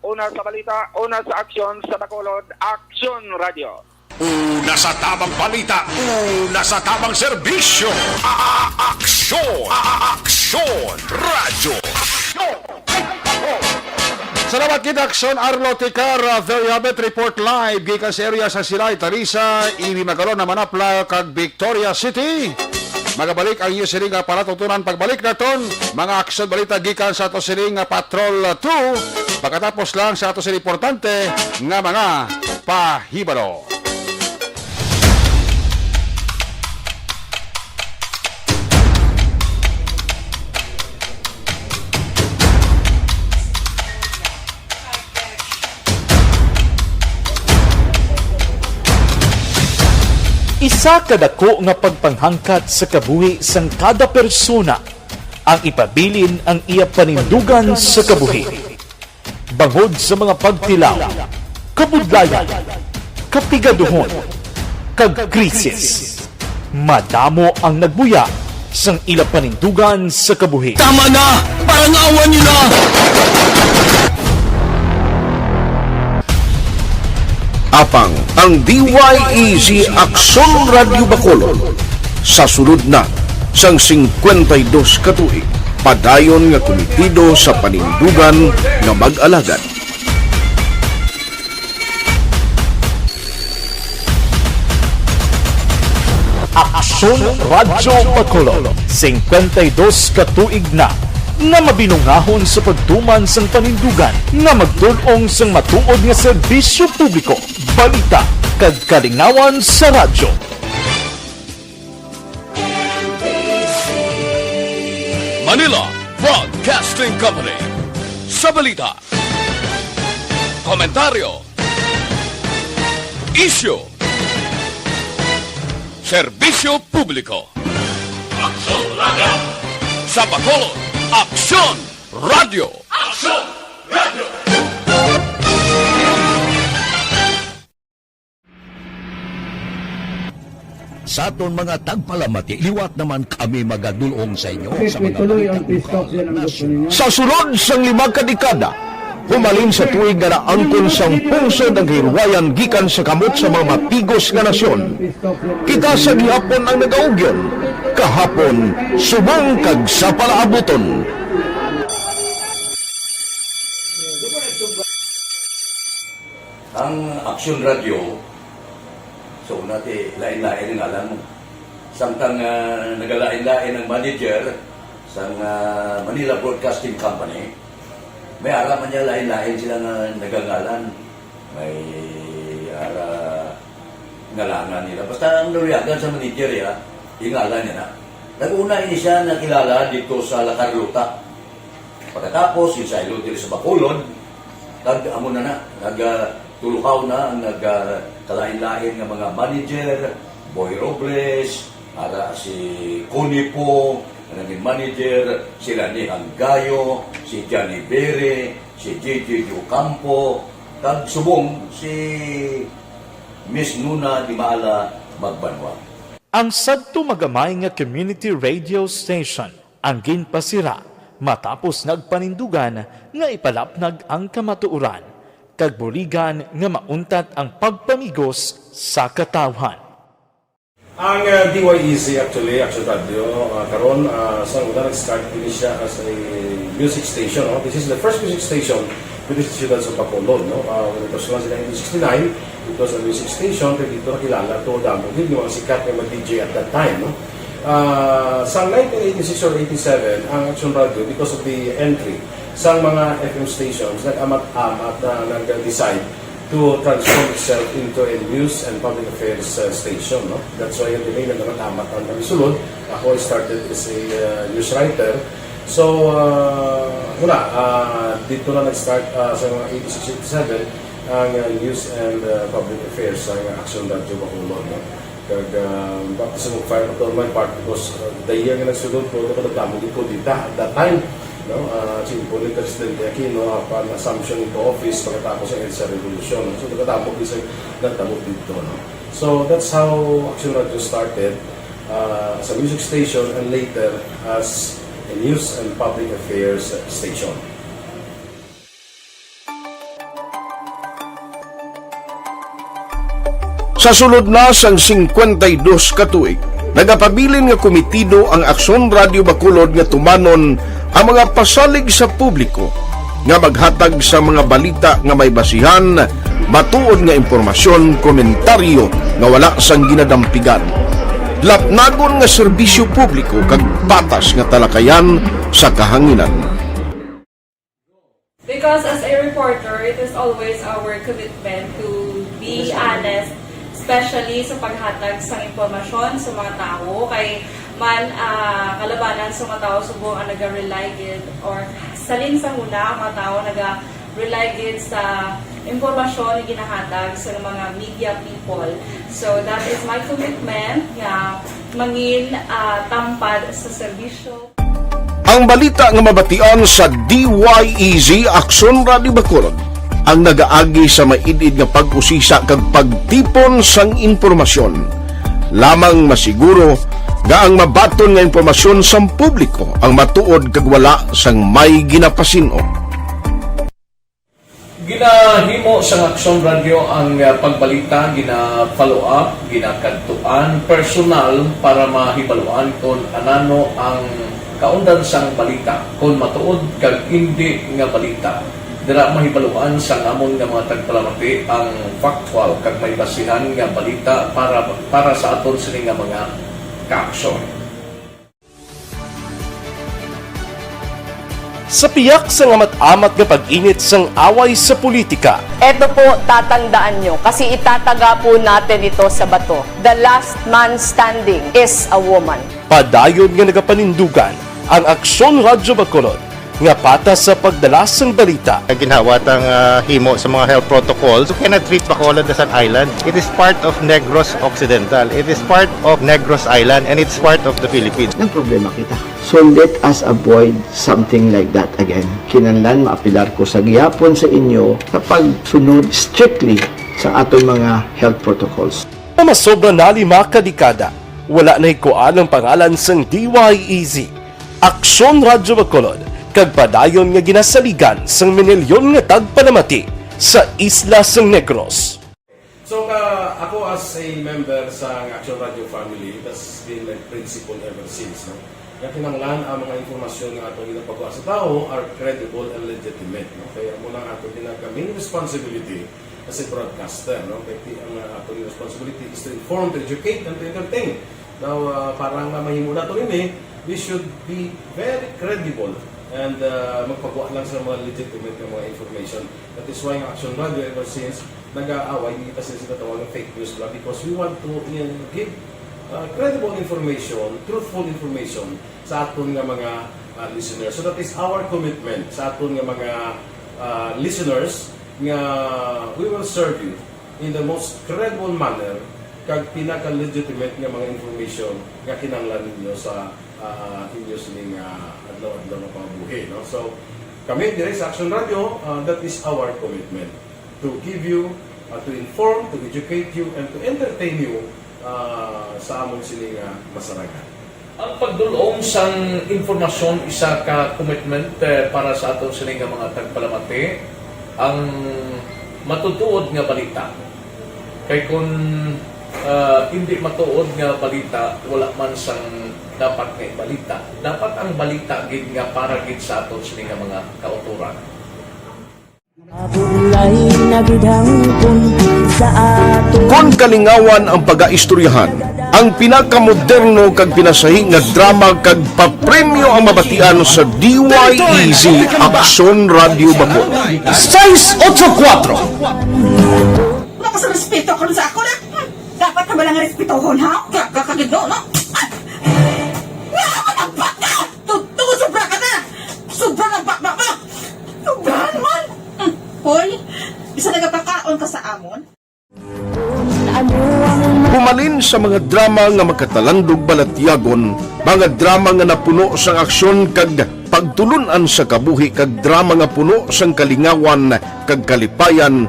Una sa balita, una sa aksyon sa Bacolod, Action Radio. Una sa tamang balita, una sa tamang serbisyo. Aksyon Radio. Salamat kita Action Arlo Ticar. There you have it, report live gikan sa area sa Silay, Tarisa, Ibi Magalon na Manapla kag Victoria City. Magabalik ang iyo siring nga palatutunan pagbalik naton mga aksyon balita gikan sa ato siring nga Patrol 2 pagkatapos lang sa ato siring importante nga mga pahibalo. Isa kadako nga pagpanghangkat sa kabuhi sang kada persona ang ipabilin ang iya panindugan sa kabuhi. Bangod sa mga pagtilaw, kabudlayan, kapigaduhon, kag krisis. Madamo ang nagbuya sang ila panindugan sa kabuhi. Tama na! Parang awan nyo na! Apang ang DYEZ Aksyon Radio Bacolod sa sulod na sang 52 katuig padayon nga komitido sa panindugan nga mag-alagad. Aksyon Radio Bacolod 52 katuig na nga mabinungahon sa pagtuman sang panindugan nga magdulong sang matuod nga serbisyo publiko, balita kag kalingawan sa radyo. Manila Broadcasting Company. Sa balita, komentaryo, issue, serbisyo publiko. Aksyon Radio! Sa Bacolod, Aksyon Radio! Aksyon Radio! Sa aton mga tagpalamati, liwat naman kami magadulong sa inyo sa mga sa sulod sang 5 kadekada, humalin sa tuig nga naangkon sang pungsod ang hirwayan gikan sa kamot sa mga mapigos nga nasyon. Kita sa gihapon ang nagaugyon, kahapon subong kag sa palaabuton. Ang Aksyon Radio, so natin lain-lain ang alam mo. Samtang nagalain-lain ang manager sa Manila Broadcasting Company, may araman niya lain-lain sila nga nagangalan. May ngalangan nila. Basta ang naluyagan sa manager ya, ingalan niya na. Nag-una ini siya nakilala dito sa La Carlota. Pagkatapos, yung sa ilo dito sa Bacolod, amo na nagtulukaw na ang nagkalain-lain ng mga manager, Boy Robles, ara si Cunipo, naging manager, sila ni Anggayo, si Johnny Bere, si JJ Ocampo, kag subong si Miss Nuna Di Mala Magbanwa. Ang sadto magamay nga community radio station ang ginpasira matapos nagpanindugan nga ipalapnag ang kamatuuran kag burigan nga mauntat ang pagpamigos sa katawhan. Ang DYEZ actually, Aksyon Radio, karon sa una nag-start din siya as a music station. No? This is the first music station with the Ciudad sa Bacolod. No? When it was launched in 1969, it was a music station. Pero dito nakilala to damo din yung mga sikat na mag-DJ at that time. No? Sa 1986 or 87, ang Aksyon Radio, because of the entry sa mga FM stations, nag-amat-amat na nag-decide to transform itself into a news and public affairs station. No? That's why yung name na nag-amat ang nagsulod. Ako started as a news writer. So, dito na nag-start sa mga 86-87 ang news and public affairs ang Aksyon Radio Bacolod. No? Kag baptism of fire to my part because the year nga nagsulod ko, nagdamog ko dito at that time. No, simple ni President Aquino upon assumption into office pagkatapos ng EDSA Revolution. So, nagdamog dito. No? So, that's how Aksyon Radio started as a music station and later as a news and public affairs station. Sa sulod na sang 52 katuig, nagapabilin nga komitido ang Aksyon Radio Bacolod nga tumanon ang mga pasalig sa publiko nga maghatag sa mga balita nga may basihan, matuod nga impormasyon, komentaryo nga wala sang ginadampigan. Lapnagon nga serbisyo publiko kag patas nga talakayan sa kahanginan. Because as a reporter, it is always our commitment to be honest, especially sa paghatag sa impormasyon sa mga tao kay man kalabanan sa mga tao subong ang naga-rely gid or salin sa huna ang mga tao naga-rely gid sa impormasyon na ginahatag sa mga media people. So that is my commitment nga mangin tampad sa serbisyo. Ang balita nga mabatian sa DYEZ Aksyon Radio Bacolod ang nagaagi sa maidid nga pag-usisa kag pagtipon sang impormasyon. Lamang masiguro nga ang mabaton nga impormasyon sa publiko ang matuod kag wala sang may ginapasino. Ginahimo sa Aksyon Radio ang pagbalita, gina-follow up, ginakadtuan personal para mahibaluan kung anano ang kaundan sang balita, kung matuod kag hindi nga balita. Dira mahibaluan sa amon nga mga tagpalamati ang factual kag may basihan nga balita para sa aton sini nga mga kaaksyon. Sa piyak sa amat-amat nga pag-init sang away sa politika. Eto po, tatandaan nyo, kasi itataga po natin ito sa bato. The last man standing is a woman. Padayon nga nagapanindugan ang Aksyon Radio Bacolod nga patas sa pagdalas ng balita. Ginhawat ang himo sa mga health protocols. You cannot treat Bacolod as an island. It is part of Negros Occidental. It is part of Negros Island and it's part of the Philippines. Ang problema kita. So let us avoid something like that again. Kinahanglan maapilar ko sa gihapon sa inyo sa pagsunod strictly sa atong mga health protocols. Masobra na 5 kadekada, wala na ikuan ang pangalan sang DYEZ. Aksyon Radyo Bacolod, kag padayon nga ginasaligan sang minilyon nga tagpanamati sa isla sang Negros. So ako as a member sa Action Radio family, that's been my principle ever since. No? Kaya kinanglan ang mga informasyon nga atong ginapagawa sa tao are credible and legitimate. No? Kaya muna atong main responsibility as a broadcaster. No? Kaya ang atong responsibility is to inform, to educate, and to entertain. Now, parang mahimula ito rin we should be very credible and magpagawa lang sa mga legitimate na mga information. That is why ang Action Radio ever since nag-aaway, hindi kasi sila tawag ng fake news lang because we want to give credible information, truthful information sa aton nga mga listeners. So that is our commitment sa aton nga mga listeners nga we will serve you in the most credible manner kag pinaka-legitimate nga mga information nga kinahanglan ninyo sa inyo sining adlaw-adlaw na pambuhi. No? So, kami dire sa Action Radio, that is our commitment to give you, to inform, to educate you, and to entertain you sa among sining masaragan. Ang pagdulong sang informasyon isa ka commitment para sa aton sining mga tagpalamati ang matutuod nga balita. Kay kung hindi matuod nga balita, wala man sang dapat nga balita. Dapat ang balita gid nga para gid sa aton sining mga kauturan. Kon kalingawan ang pag-aistoryahan, ang pinakamoderno kag pinasahi nga drama kag papremyo ang mabatian sa DYEZ Aksyon Radio Bacolod. 684. Wala ko sa respeto ko sa ako na. Dapat ka ba lang respetohon, ha? Kakagid no? Tungkol sobra ka na! Sobra ng bakbak mo! Sobrahan man! Hoy, isa nagapakaon ka sa amon? Pumalin sa mga drama nga magkatalandog balatyagon, mga drama nga napuno sang aksyon kag pagtulunan sa kabuhi kag drama nga puno sang kalingawan kag kalipayan,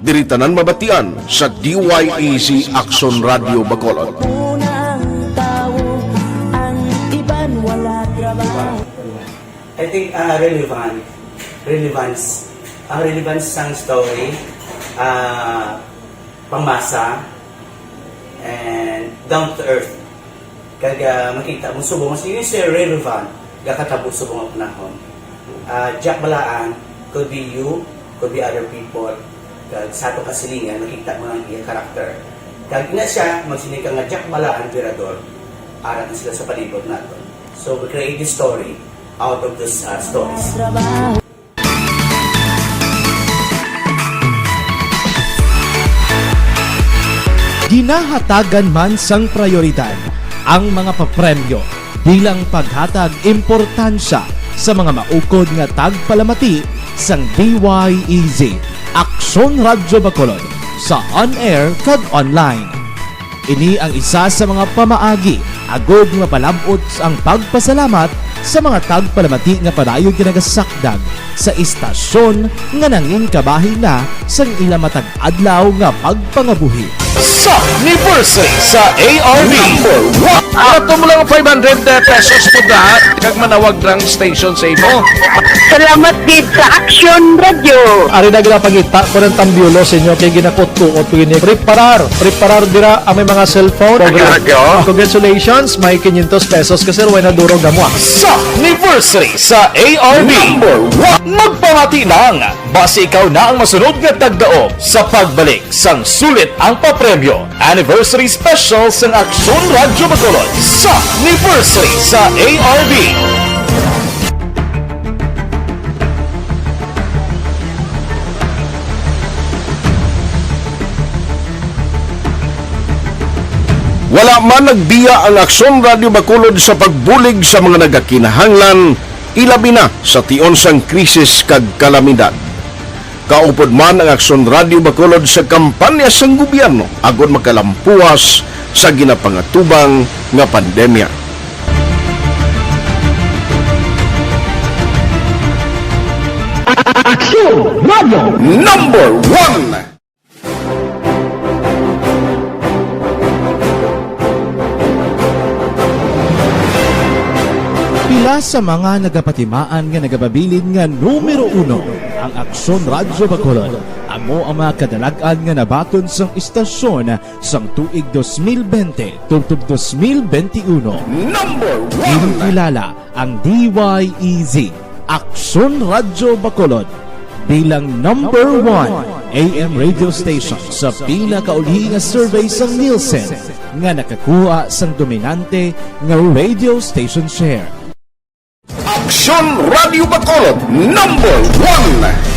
diritanan mabatian sa DYEZ Aksyon Radio Bacolod. I think relevance sang story, pamasa, and down to earth. Kag makita mo subong mas yun siya relevant gakatabo subong ang panahon. Jack Balaan could be you, could be other people. Kag sa ato kasilingan makita mo ang iyang karakter. Kag ina siya magsinika nga Jack Balaan Virador, arat na sila sa palibot naton. So we create this story out of these stories. Ginahatagan man sang prioridad ang mga papremyo bilang paghatag importansya sa mga maukod nga tagpalamati sang DYEZ Aksyon Radio Bacolod sa on-air kag online. Ini ang isa sa mga pamaagi agod nga palabot ang pagpasalamat sa mga tagpalamati nga padayon ginagasakdag sa istasyon nga nanging kabahin na sang ilang matag adlaw nga pagpangabuhi. Sa anniversary sa ARB, ato mo lang 500 pesos po lahat kag manawag ng station sa imo. Salamat gid sa Action Radio. Ari na ginapangita ko ng tambyulo sa inyo kay ginakot-tuot ko ini. Preparar dira ang may mga cellphone. Congratulations, may 500 pesos kasi way na durog na mo. Sa anniversary sa ARB, magpamati lang base ikaw na ang masunod nga tagdaog sa pagbalik sang sulit ang papremyo. Anniversary special sang Aksyon Radio Bacolod sa anniversary sa ARB. Wala man nagbiya ang Aksyon Radio Bacolod sa pagbulig sa mga nagakinahanglan, ilabi na sa tion sang krisis kag kalamidad. Kaupod man ang Aksyon Radio Bacolod sa kampanya sang gobyerno agod makalampuas sa ginapangatubang nga pandemya. Aksyon Radio Number 1. Pila sa mga nagapatimaan nga nagababilin nga numero 1 ang Aksyon Radio Bacolod. Amo ang mga kadalagan nga nabaton sang istasyon sang tuig 2020 tubtob 2021. Number 1. Kinikilala ang DYEZ Aksyon Radio Bacolod bilang number 1 AM radio station sa pinakauli nga survey sang Nielsen nga nakakuha sang dominante nga radio station share. Aksyon Radio Bacolod number 1.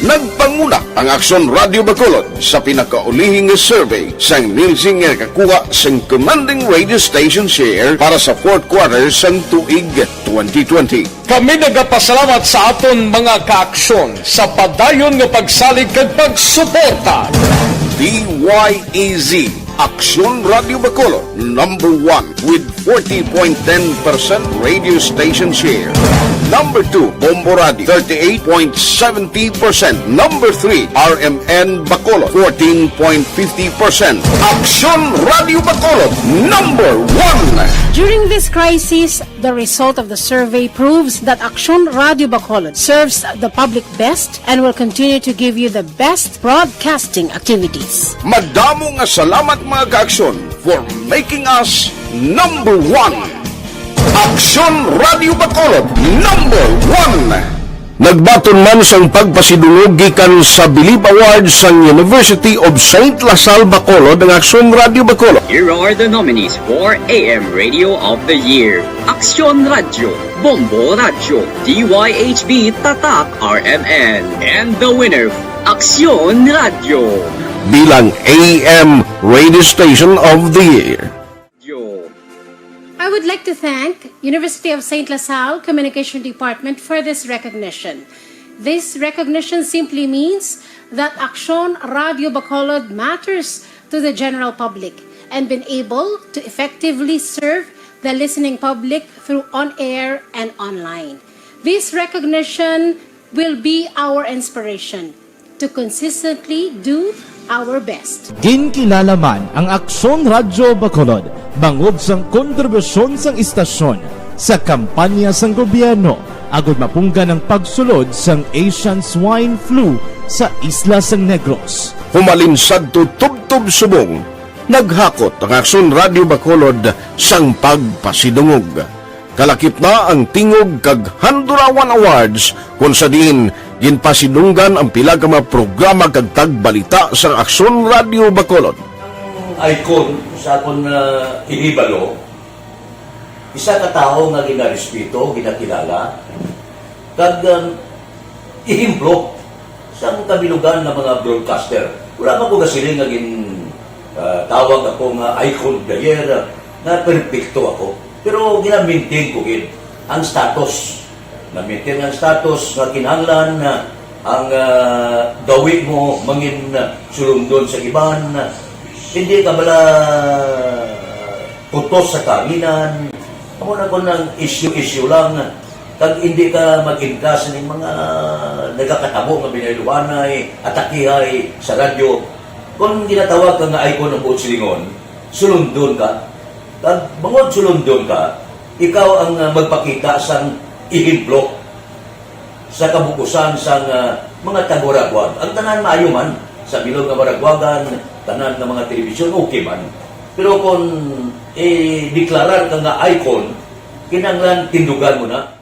Nagpanguna ang Aksyon Radio Bacolod sa pinakaulihing survey sang Nielsen nga nakakuha sang commanding radio station share para sa fourth quarter sang tuig 2020. Kami nagapasalamat sa aton mga kaaksyon sa padayon nga pagsalig kag pagsuporta. DYEZ Aksyon Radio Bacolod number 1 with 40.10% radio station share. Number 2, Bombo Radio 38.70%. Number 3, RMN Bacolod 14.50%. Aksyon Radio Bacolod number 1. During this crisis, the result of the survey proves that Aksyon Radio Bacolod serves the public best and will continue to give you the best broadcasting activities. Madamo nga salamat mga kaaksyon for making us number 1. Aksyon Radio Bacolod number 1. Nagbaton man sang pagpasidungog gikan sa Bilib Awards sang University of St. Lasal Bacolod ang Aksyon Radio Bacolod. Here are the nominees for AM Radio of the Year. Aksyon Radio, Bombo Radio, DYHB Tatak RMN, and the winner, Aksyon Radio. Bilang AM Radio Station of the Year. I would like to thank University of St. Lasal Communication Department for this recognition. This recognition simply means that Aksyon Radio Bacolod matters to the general public and been able to effectively serve the listening public through on-air and online. This recognition will be our inspiration to consistently do our best. Ginkilala man ang Aksyon Radio Bacolod bangod sang kontribusyon sang istasyon sa kampanya sang gobyerno agud mapunggan ang pagsulod sang Asian Swine Flu sa isla sang Negros. Humalinsad to tubtob subong, naghakot ang Aksyon Radio Bacolod sang pagpasidungog. Kalakip na ang tingog kag Handurawan Awards kung sa diin ginpasidunggan ang pila ka mga programa kag tagbalita sa Aksyon Radio Bacolod. Icon sa akong inibalo, isa ka tao nga ginarespeto, ginakilala, kag ihimplo sa kabilugan ng mga broadcaster. Wala pa ko kasiling nga tawag ako nga icon gayer na perfecto ako. Pero gina-maintain ko ang status. Na-maintain ang status nga kinahanglan ang gawi mo mangin sulundon sa iban. Hindi ka bala putos sa kaginan. Amo na ko ng issue lang. Kag hindi ka mag-ingkas ng mga nagkakatabo nga binayluanay, atakihay sa radyo. Kung ginatawag ka nga icon ng buot silingon, sulundon ka. Kag bangod sulundon ka, ikaw ang magpakita sang ihimplo sa kabukusan sang mga taga-Baragwag. Ang tanan maayo man sa bilog nga Baragwagan, tanan ng mga telebisyon, okay man. Pero kung deklarar ka nga icon, kinanglan tindugan mo na.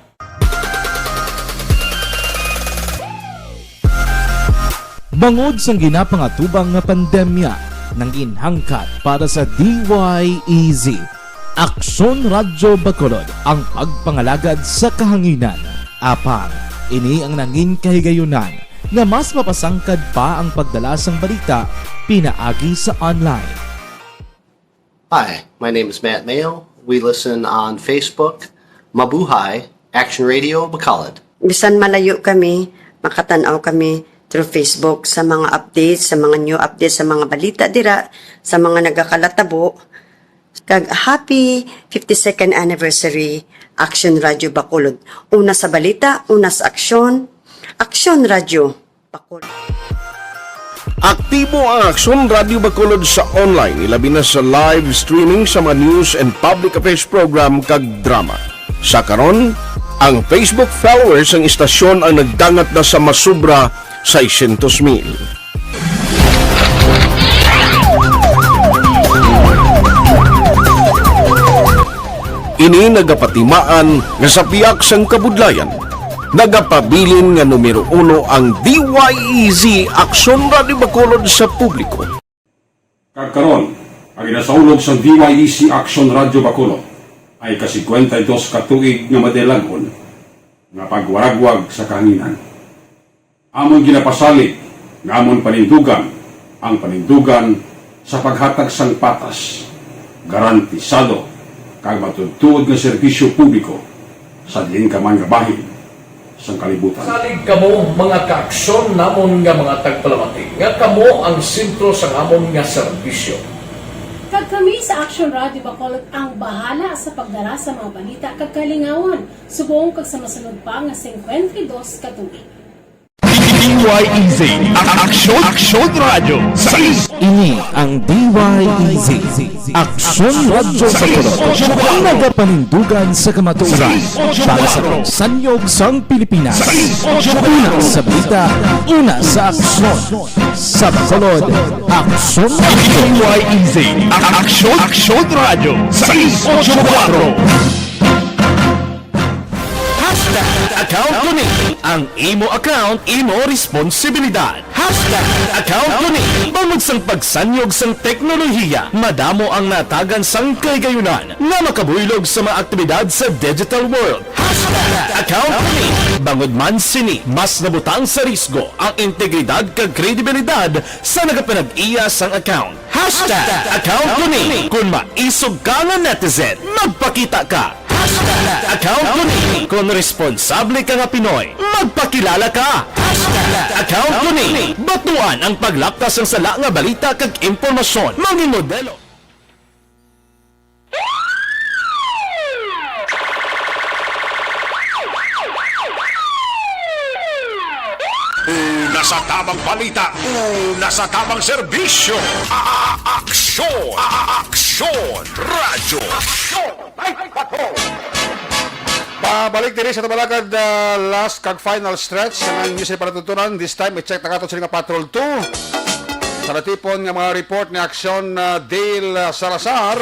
Bangod sang ginapangatubang nga pandemya nang inhangkat para sa DYEZ, Aksyon Radio Bacolod ang pagpangalagad sa kahanginan. Apang, ini ang nangin kahigayunan nga mas mapasangkad pa ang pagdala sang balita pinaagi sa online. Hi, my name is Matt Mayo. We listen on Facebook, Mabuhay, Action Radio Bacolod. Bisan malayo kami, makatanaw kami through Facebook sa mga updates, sa mga new updates, sa mga balita dira, sa mga nagakalatabo. Kag happy 52nd anniversary Action Radio Bacolod. Una sa balita, una sa aksyon. Action Radio Bacolod. Aktibo ang Aksyon Radio Bacolod sa online, ilabi na sa live streaming sa mga news and public affairs program kag drama. Sa karon, ang Facebook followers ng istasyon ang nagdangat na sa masubra 600,000. Ini nagapatimaan nga sa piyak sang kabudlayan. Nagapabilin nga numero 1 ang DYEZ Aksyon Radio Bacolod sa publiko. Kagkaroon, ang inasaulog sa DYEZ Action Radio Bacolod ay kasi 52 katuig nga madelagon nga pagwaragwag sa kahanginan. Amon ginapasalig nga amon panindugan ang panindugan sa paghatag sang patas, garantisado kag matutuod nga serbisyo publiko sa diin ka man nga bahin sa kalibutan. Salig kamo mga kaaksyon namon nga mga tagpalamati, nga kamo ang sentro sa amon nga serbisyo. Kag kami sa Action Radio Bacolod ang bahala sa pagdara sa mga balita kag kalingawan, subong kag sa masunod pa nga 52 katuig. DYEZ Aksyon Radio. Ini ang DYEZ Aksyon Radio Bacolod. Ang nagapanindugan sa kamatuoran para sa sanyog sang Pilipinas. Una sa balita, una sa aksyon. Sa Bacolod, Aksyon Radio. DYEZ Aksyon Radio 684. Account ko ni ang imo account, imo responsibilidad. Account ko ni bangod sang pagsanyog sang teknolohiya, madamo ang natagan sang kaygayunan nga makabuylog sa mga aktibidad sa digital world. Account ko ni bangod man sini mas nabutang sa risgo ang integridad kag kredibilidad sa nagapanag-iya sang account. Account ko ni kung maisog ka nga netizen, magpakita ka. Account ko ni kung responsable ka nga Pinoy, magpakilala ka. Account ko ni batuan ang paglaktas ng sala nga balita kag impormasyon, mangin modelo. Una sa tamang balita, una sa tamang serbisyo. Aksyon! Aksyon! Radyo! Pabalik din sa tabalagad last kag final stretch ng news ay panatutunan. This time, i-check na kato sila nga Patrol 2. Sa natipon nga mga report ni Aksyon Dale Salazar.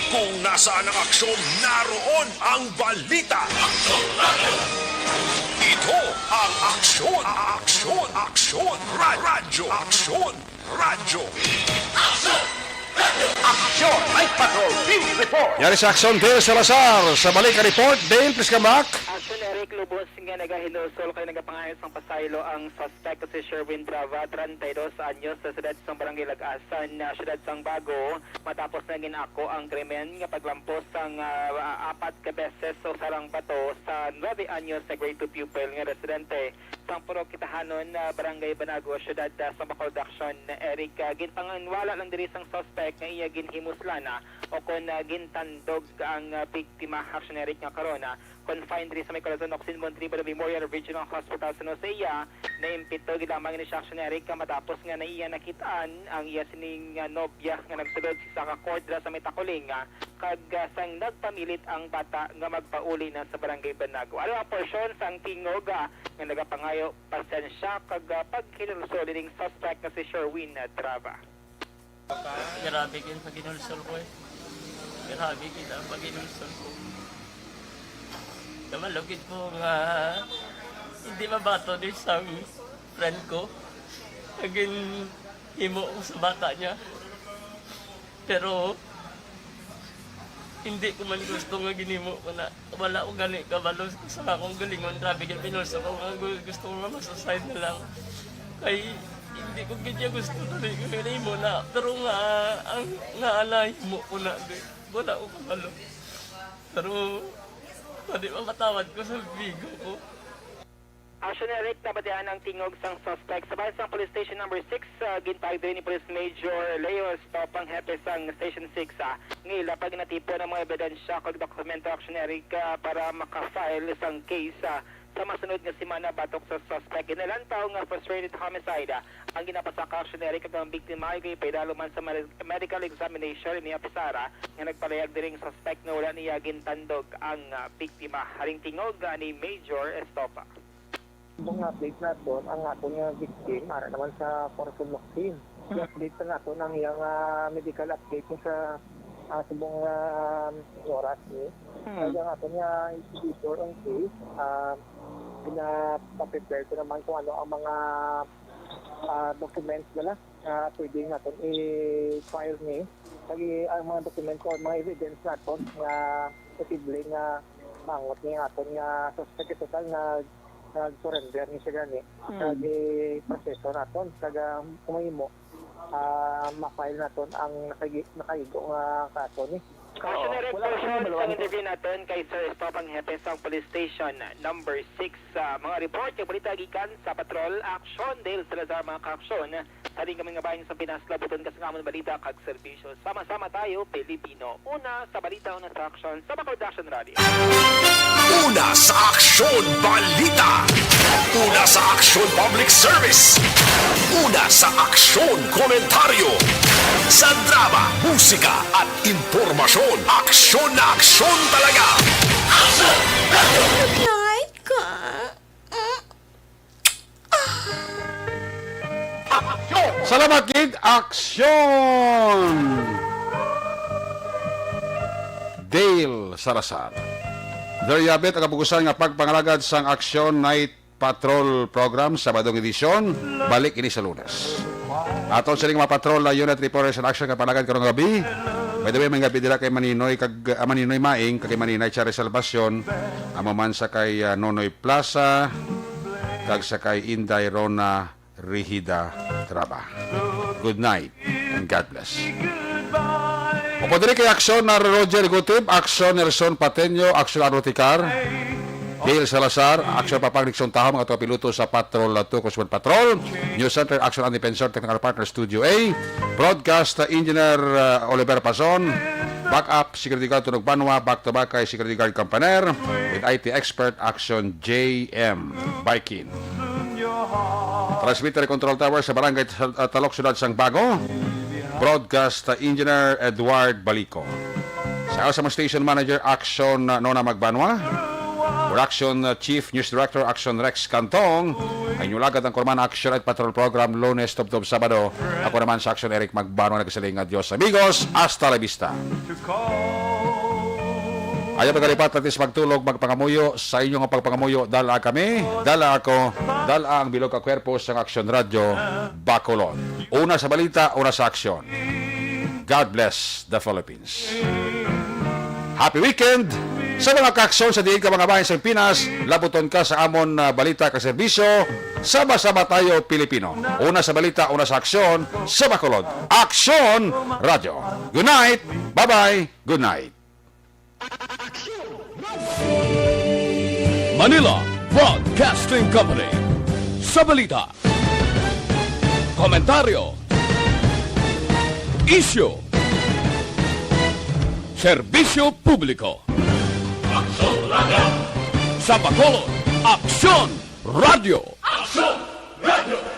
Kung nasaan ang aksyon, naroon ang balita. Ito ang Aksyon! Aksyon! Aksyon! Radyo! Aksyon! Radyo! Aksyon! Light Patrol! Field Report! Yari sa Aksyon Dale Salazar. Sa balik ka report, Dale, please come back. Action Eric Lubos nga nagahinusol kay nagapangayos ng pasaylo ang suspect si Sherwin Trava, 32 anyos sa siyudad sang Barangay Lagasan, siyudad sang Bago, matapos na ginako ang krimen nga paglampos sang 4 ka beses sa sarang bato sa 9 anyos sa grade 2 pupil nga residente sang Puro Kitahanon, Barangay Banago, siyudad sa Bacolod. Action Eric, ginpanganwala lang diri sang suspect nga iya ginhimuslana o kon gintandog ang biktima. Action Eric nga karona confined diri sa may Corazon Oxin Montribal Memorial Regional Hospital sa Nosea na impito gilamang ni Action Eric matapos nga na iya nakitaan ang iya sining nobya nga nagsulod sa ka-court sa may Takuling kag sang nagpamilit ang bata nga magpauli na sa Barangay Banago. Ano ang porsyon sang tingog nga nagapangayo pasensya kag paghinulsol ning suspect na si Sherwin Trava. Grabe kin paginulsol ko eh. Grabe kita paginulsol ko. Kamalugid ko nga hindi mabato din sa friend ko. Agin himo ko sa bata niya. Pero hindi ko man gusto nga ginimo ko na wala ko gani kabalo sa akong galingon. Grabe kin pinulso ko nga gusto ko nga masaside na lang. Kay hindi ko ganyan gusto tuloy ko mo na. Pero nga ang naalay mo ko na wala ko kabalo. Pero Pwede mamatawad ko sa bigo ko. Action Eric, nabatian ang tingog sang suspect sa bayan sang police station number 6, gintag din ni Police Major Leo Stopang hepe sang station 6. Ngila pag natipo ng mga ebidensya kag dokumento Action Eric para makafile sang case sa masunod nga semana batok sa suspect. Inalantaw nga frustrated homicide ang ginapasa ka Action Eric kag ang biktima ay paidalo man sa medical examination ni Apisara nga nagpalayag diring suspect nga wala niya gintandog ang biktima. Haring tingog ni Major Estopa. Kung update na doon, ang ato nga victim, ara naman sa Fortune Vaccine. I-update na nato ng iyang medical update sa subong oras ni. Kaya ang ato nga institutor ang case, pinapaprepare ko naman kung ano ang mga documents nila na pwede natin i-file ni. Kaya ang mga documents o mga evidence natin na posible nga mangot niya ato nga suspect total na nag-surrender ni siya gani. Kaya proseso natin. Kaya kumahimo, ma-file natin ang nakahigo nga kaso ni. Action Eric, portion sa interview natin kay Sir Estopang Hepe sa Police Station number 6. Mga report, yung balita gikan sa patrol, action, dahil sila sa mga ka-aksyon. Sa rin kami nga bayan sa Pinas, labuton kasangamon balita kag serbisyo. Sama-sama tayo, Pilipino. Una sa balita, una sa aksyon, sa Bacolod Action Radio. Una sa aksyon balita. Una sa aksyon public service. Una sa aksyon komentaryo. Sa drama, musika at impormasyon. Aksyon na aksyon talaga. Aksyon! Night ka. Salamat, Kid. Aksyon! Dale Salazar. There you have it, ang kapugusan nga pagpangalagad sang Aksyon Night Patrol Program sa Badong Edisyon. Balik ini sa Lunes. Aton siling mga patrol na unit reporters and action kapanagan karong gabi. By the way, may gabi dila kay Maninoy Maninoy Maing kay Maninay Chari Salvacion, amo man sa kay Nonoy Plaza kag sa kay Inday Rona Rihida Traba. Good night and God bless. Opo diri kay Aksyon na Roger Gutib, Aksyon Nelson Pateño, Aksyon Aroticar, Dale Salazar, Aksyon Papang Nixon Taho, mga piloto sa Patrol 2 Coast Patrol, News Center, Aksyon Andy Pensor, Technical Partner Studio A, Broadcast Engineer Oliver Pazon, Backup Security Guard Tunog Banwa, Back to Back kay Security Guard Campaner, with IT Expert Aksyon JM Bikin. Transmitter Control Tower sa Barangay Talok, Ciudad Sang Bago, Broadcast Engineer Edward Balico. Sa Station Manager Aksyon Nona Magbanwa, Production Chief News Director Action Rex Cantong, ay nyulagad ang Korman Action at Patrol Program Lunes, Tub-Tub, Sabado. Ako naman sa Action Eric Magbano, nagsaling adios amigos, hasta la vista. Ayaw magalipat natin sa magtulog, magpangamuyo sa inyong pagpangamuyo. Dala kami, dala ako, dala ang bilog kakwerpo sa Action Radio Bacolod. Una sa balita, una sa aksyon. God bless the Philippines. Happy weekend! Sa mga kaaksyon sa diin ka mga bayan sa Pinas, labuton ka sa amon balita ka serbisyo. Sama-sama tayo Pilipino. Una sa balita, una sa aksyon, sa Bacolod. Aksyon Radio. Good night. Bye-bye. Good night. Manila Broadcasting Company. Sa balita, komentaryo, issue, serbisyo publiko. Aksyon Radio. Sa Bacolod, Aksyon Radio. Aksyon Radio.